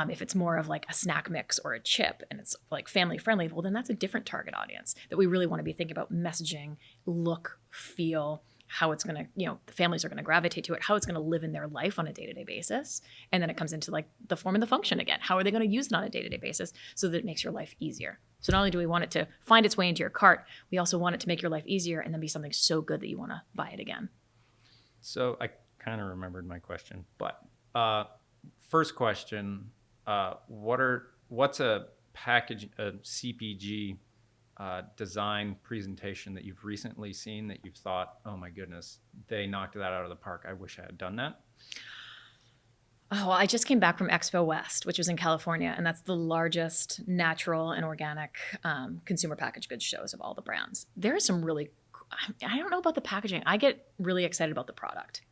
Speaker 1: If it's more of a snack mix or a chip and it's family friendly, well, then that's a different target audience that we really want to be thinking about messaging, look, feel, how it's going to, the families are going to gravitate to it, how it's going to live in their life on a day-to-day basis. And then it comes into the form and the function again. How are they going to use it on a day-to-day basis so that it makes your life easier? So not only do we want it to find its way into your cart, we also want it to make your life easier and then be something so good that you want to buy it again.
Speaker 2: So I kind of remembered my question, but first question, what's a CPG design presentation that you've recently seen that you've thought, oh my goodness, they knocked that out of the park. I wish I had done that.
Speaker 1: Oh, well, I just came back from Expo West, which was in California, and that's the largest natural and organic consumer packaged goods shows of all the brands. There is some really, I don't know about the packaging. I get really excited about the product,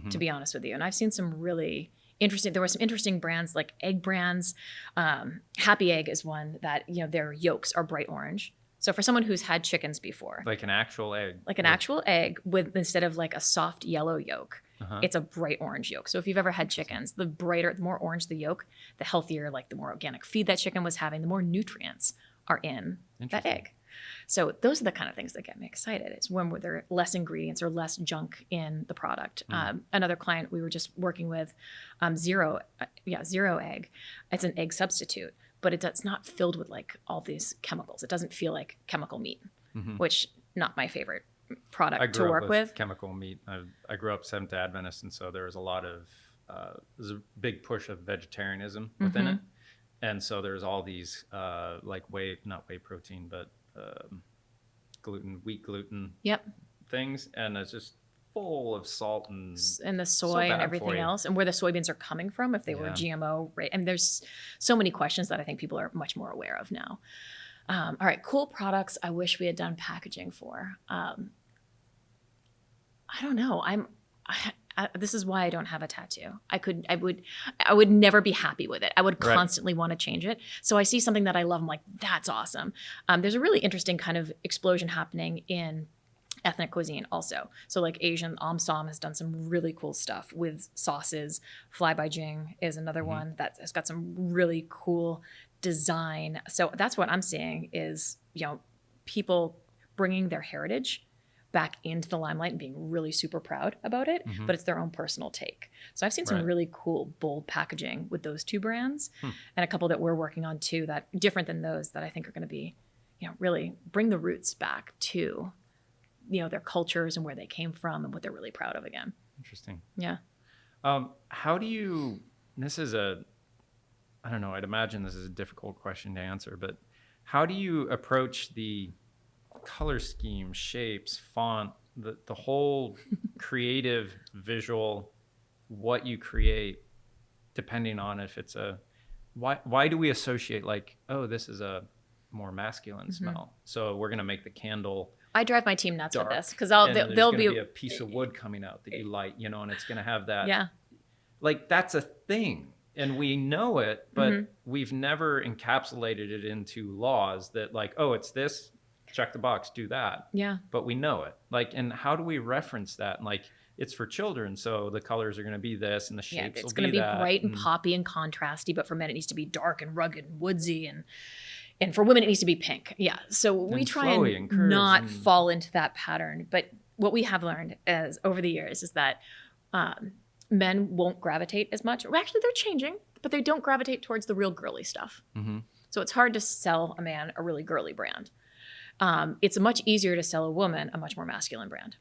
Speaker 1: to be honest with you. And I've seen some really interesting, there were some interesting brands like egg brands. Happy Egg is one that, their yolks are bright orange. So for someone who's had chickens before.
Speaker 2: Like an actual egg.
Speaker 1: Like an actual egg with, instead of like a soft yellow yolk, it's a bright orange yolk. So if you've ever had chickens, the more orange the yolk, the healthier, like the more organic feed that chicken was having, the more nutrients are in that egg. So those are the kind of things that get me excited. It's when there are less ingredients or less junk in the product. Another client we were just working with, Zero Egg. It's an egg substitute, but it's not filled with like all these chemicals. It doesn't feel like chemical meat, which not my favorite product to work with.
Speaker 2: Chemical meat. I grew up Seventh-day Adventist, and so there was a lot of there's a big push of vegetarianism within it, and so there's all these like not whey protein, but wheat gluten things, and it's just full of salt and
Speaker 1: the soy and everything else, and where the soybeans are coming from, if they were GMO, right? And there's so many questions that I think people are much more aware of now. All right, cool products I wish we had done packaging for. I don't know. This is why I don't have a tattoo. I would never be happy with it. I would constantly want to change it. So I see something that I love, I'm like, that's awesome. There's a really interesting kind of explosion happening in ethnic cuisine also. So like Asian, Som has done some really cool stuff with sauces. Fly by Jing is another one that has got some really cool design. So that's what I'm seeing is, people bringing their heritage back into the limelight and being really super proud about it, but it's their own personal take. So I've seen some really cool, bold packaging with those two brands and a couple that we're working on too that different than those that I think are going to be, really bring the roots back to, their cultures and where they came from and what they're really proud of again.
Speaker 2: Interesting.
Speaker 1: Yeah.
Speaker 2: How do you, I don't know, I'd imagine this is a difficult question to answer, but how do you approach the color scheme, shapes, font, the whole creative visual, what you create, depending on if it's why do we associate like, oh, this is a more masculine smell, so we're going to make the candle
Speaker 1: I drive my team nuts with this because
Speaker 2: they'll be a piece of wood coming out that you light, and it's going to have that. Like that's a thing. And we know it, but we've never encapsulated it into laws that like, oh, it's this, check the box, do that.
Speaker 1: Yeah.
Speaker 2: But we know it. Like, and how do we reference that? And like, it's for children, so the colors are going to be this and the shapes will be that.
Speaker 1: It's going to be bright and poppy and contrasty, but for men it needs to be dark and rugged and woodsy and for women it needs to be pink. Yeah. So we try and not fall into that pattern. But what we have learned as over the years is that men won't gravitate as much. Well, actually, they're changing, but they don't gravitate towards the real girly stuff. So it's hard to sell a man a really girly brand. It's much easier to sell a woman a much more masculine brand.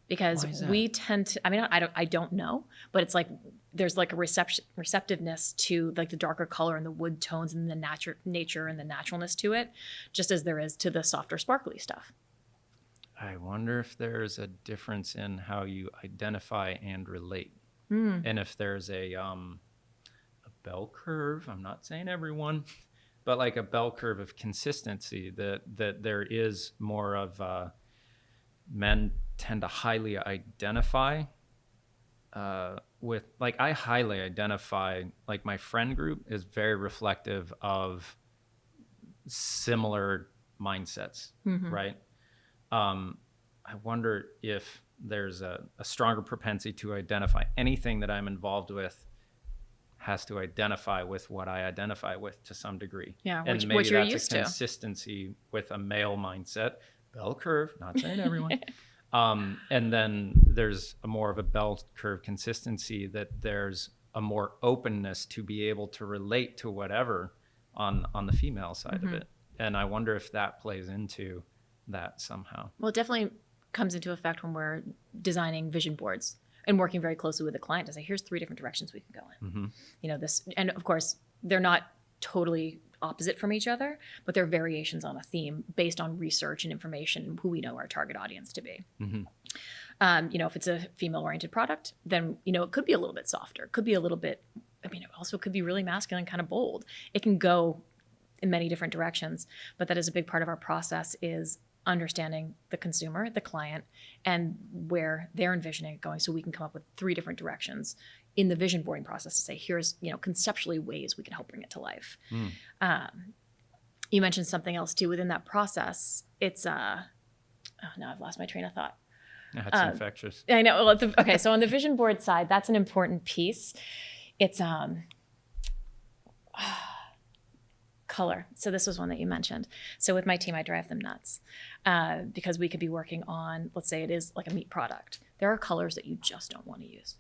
Speaker 1: Because we tend to, I don't know, but it's like there's like a receptiveness to like the darker color and the wood tones and the nature and the naturalness to it, just as there is to the softer, sparkly stuff.
Speaker 2: I wonder if there's a difference in how you identify and relate. And if there's a bell curve, I'm not saying everyone, but like a bell curve of consistency that there is more of men tend to highly identify with, like I highly identify, like my friend group is very reflective of similar mindsets, right? I wonder if there's a stronger propensity to identify anything that I'm involved with has to identify with what I identify with to some degree.
Speaker 1: Yeah,
Speaker 2: and maybe
Speaker 1: which you're
Speaker 2: that's
Speaker 1: used
Speaker 2: a
Speaker 1: to.
Speaker 2: Consistency with a male mindset. Bell curve, not saying everyone. And then there's a more of a bell curve consistency that there's a more openness to be able to relate to whatever on the female side of it. And I wonder if that plays into that somehow.
Speaker 1: Well, it definitely comes into effect when we're designing vision boards and working very closely with the client to say, here's 3 different directions we can go in. You know, this, and of course, they're not totally opposite from each other, but they're variations on a theme based on research and information, who we know our target audience to be. You know, if it's a female-oriented product, then, you know, it could be a little bit softer. It could be a little bit, I mean, it also could be really masculine, kind of bold. It can go in many different directions, but that is a big part of our process, is understanding the consumer, the client, and where they're envisioning it going, so we can come up with 3 different directions in the vision boarding process to say, here's, you know, conceptually ways we can help bring it to life. You mentioned something else too within that process. It's oh, now I've lost my train of thought.
Speaker 2: That's infectious.
Speaker 1: I know. Well, okay, so on the vision board side, that's an important piece. It's color. So this was one that you mentioned. So with my team, I drive them nuts because we could be working on, let's say it is like a meat product. There are colors that you just don't want to use.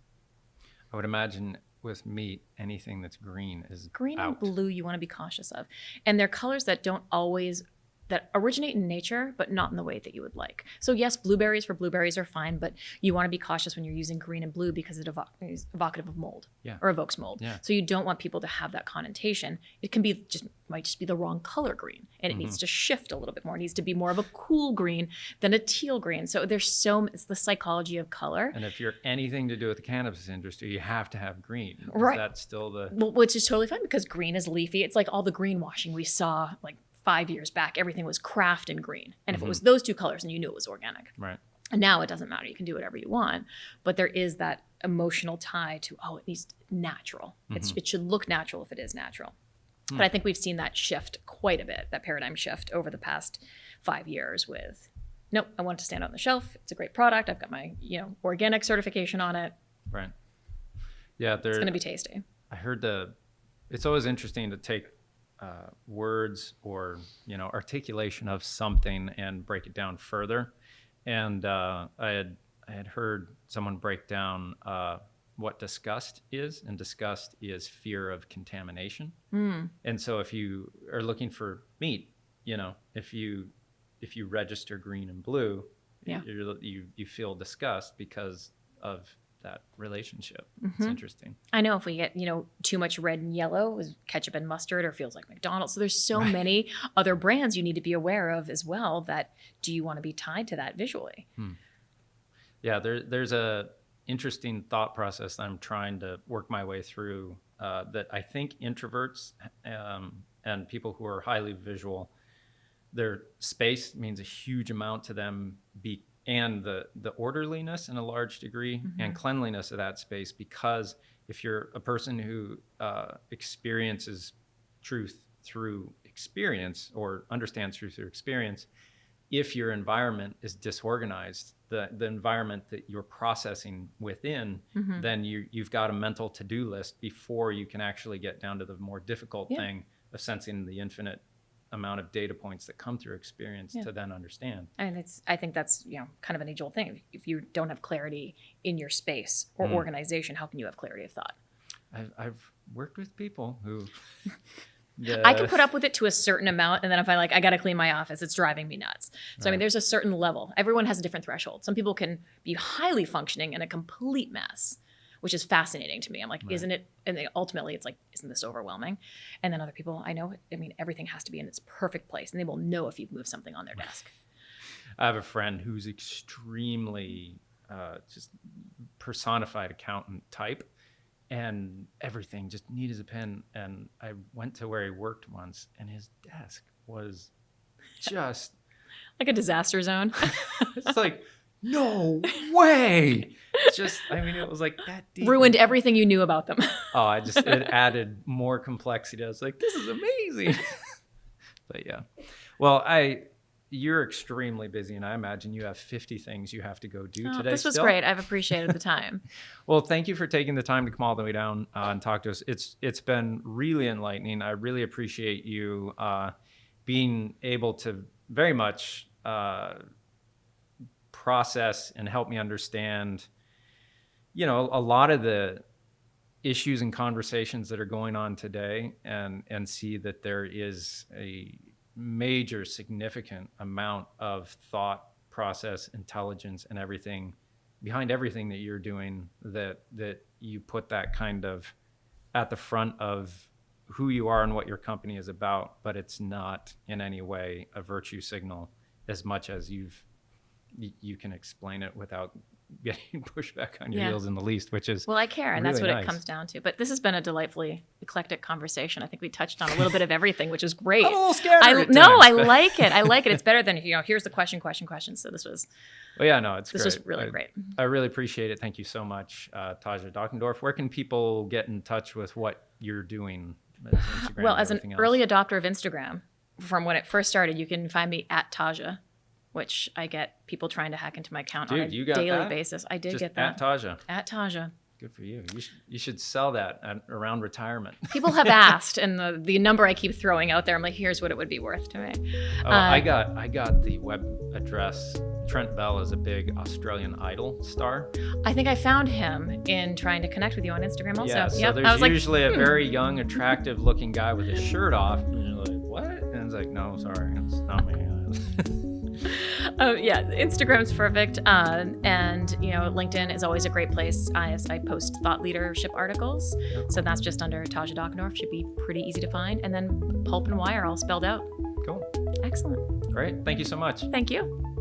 Speaker 2: I would imagine with meat, anything that's green is
Speaker 1: green
Speaker 2: out.
Speaker 1: and blue you want to be cautious of. And they're colors that don't always, that originate in nature, but not in the way that you would like. So yes, blueberries for blueberries are fine, but you want to be cautious when you're using green and blue because it is evocative of mold or evokes mold. So you don't want people to have that connotation. It can be might just be the wrong color green, and it needs to shift a little bit more. It needs to be more of a cool green than a teal green. So it's the psychology of color.
Speaker 2: And if you're anything to do with the cannabis industry, you have to have green.
Speaker 1: Right.
Speaker 2: That's still the...
Speaker 1: Well, which is totally fine because green is leafy. It's like all the greenwashing we saw like 5 years back. Everything was craft and green. And if it was those 2 colors, then you knew it was organic.
Speaker 2: Right.
Speaker 1: And now it doesn't matter. You can do whatever you want. But there is that emotional tie to, it needs natural. It should look natural if it is natural. But I think we've seen that shift quite a bit, that paradigm shift over the past 5 years with, nope, I want it to stand on the shelf. It's a great product. I've got my, organic certification on it.
Speaker 2: Right. Yeah.
Speaker 1: It's going to be tasty.
Speaker 2: I heard it's always interesting to take words or, articulation of something and break it down further. And I had heard someone break down what disgust is, and disgust is fear of contamination. And so if you are looking for meat, if you register green and blue, you feel disgust because of that relationship. It's interesting.
Speaker 1: I know if we get, too much red and yellow with ketchup and mustard, or feels like McDonald's. So there's so many other brands you need to be aware of as well, that do you want to be tied to that visually?
Speaker 2: Yeah, there's a interesting thought process that I'm trying to work my way through, that I think introverts and people who are highly visual, their space means a huge amount to them, and the orderliness in a large degree and cleanliness of that space, because if you're a person who experiences truth through experience or understands truth through experience, if your environment is disorganized, the environment that you're processing within, then you've got a mental to-do list before you can actually get down to the more difficult thing of sensing the infinite amount of data points that come through experience to then understand.
Speaker 1: And I think that's kind of an age-old thing. If you don't have clarity in your space or organization, how can you have clarity of thought?
Speaker 2: I've worked with people who
Speaker 1: I can put up with it to a certain amount, and then if I got to clean my office, it's driving me nuts. So I mean, there's a certain level. Everyone has a different threshold. Some people can be highly functioning in a complete mess, which is fascinating to me. I'm like, isn't it? And ultimately, it's like, isn't this overwhelming? And then other people, I know, everything has to be in its perfect place, and they will know if you've moved something on their desk.
Speaker 2: I have a friend who's extremely just personified accountant type, and everything just neat as a pin. And I went to where he worked once, and his desk was just
Speaker 1: like a disaster zone.
Speaker 2: It's like, no way. It's just, it was like that deep.
Speaker 1: Ruined everything you knew about them.
Speaker 2: It added more complexity. I was like, this is amazing. But yeah. Well, you're extremely busy, and I imagine you have 50 things you have to go do today.
Speaker 1: This was great. I've appreciated the time.
Speaker 2: Well, thank you for taking the time to come all the way down and talk to us. It's been really enlightening. I really appreciate you being able to very much process and help me understand, a lot of the issues and conversations that are going on today and see that there is a major significant amount of thought process, intelligence, and everything behind everything that you're doing, that you put that kind of at the front of who you are and what your company is about, but it's not in any way a virtue signal as much as you can explain it without getting pushback on your heels in the least, which is
Speaker 1: well, I care, and
Speaker 2: really
Speaker 1: that's what
Speaker 2: nice.
Speaker 1: It comes down to. But this has been a delightfully eclectic conversation. I think we touched on a little bit of everything, which is great.
Speaker 2: I'm a little scattered at
Speaker 1: I
Speaker 2: times, but-
Speaker 1: like it. I like it. It's better than, here's the question. So this was
Speaker 2: it's
Speaker 1: this
Speaker 2: great.
Speaker 1: was really great.
Speaker 2: I really appreciate it. Thank you so much, Taja Dockendorf. Where can people get in touch with what you're doing? Instagram
Speaker 1: Well,
Speaker 2: and
Speaker 1: as an
Speaker 2: everything else?
Speaker 1: early adopter of Instagram, from when it first started, you can find me at Taja, which I get people trying to hack into my account on a
Speaker 2: you got
Speaker 1: daily
Speaker 2: that?
Speaker 1: basis. I did
Speaker 2: Just
Speaker 1: get that.
Speaker 2: at Taja.
Speaker 1: At Taja.
Speaker 2: Good for you. You should sell that around retirement.
Speaker 1: People have asked, and the number I keep throwing out there, I'm like, here's what it would be worth to me.
Speaker 2: I got the web address. Trent Bell is a big Australian Idol star.
Speaker 1: I think I found him in trying to connect with you on Instagram also.
Speaker 2: Yeah, so
Speaker 1: Yep.
Speaker 2: there's
Speaker 1: I was
Speaker 2: usually a very young, attractive looking guy with his shirt off. And you're like, what? And it's like, no, sorry, it's not me.
Speaker 1: Instagram's perfect. And LinkedIn is always a great place. I post thought leadership articles. So that's just under Taja Dockendorf. Should be pretty easy to find. And then Pulp+Wire all spelled out.
Speaker 2: Cool.
Speaker 1: Excellent.
Speaker 2: Great. Thank you so much.
Speaker 1: Thank you.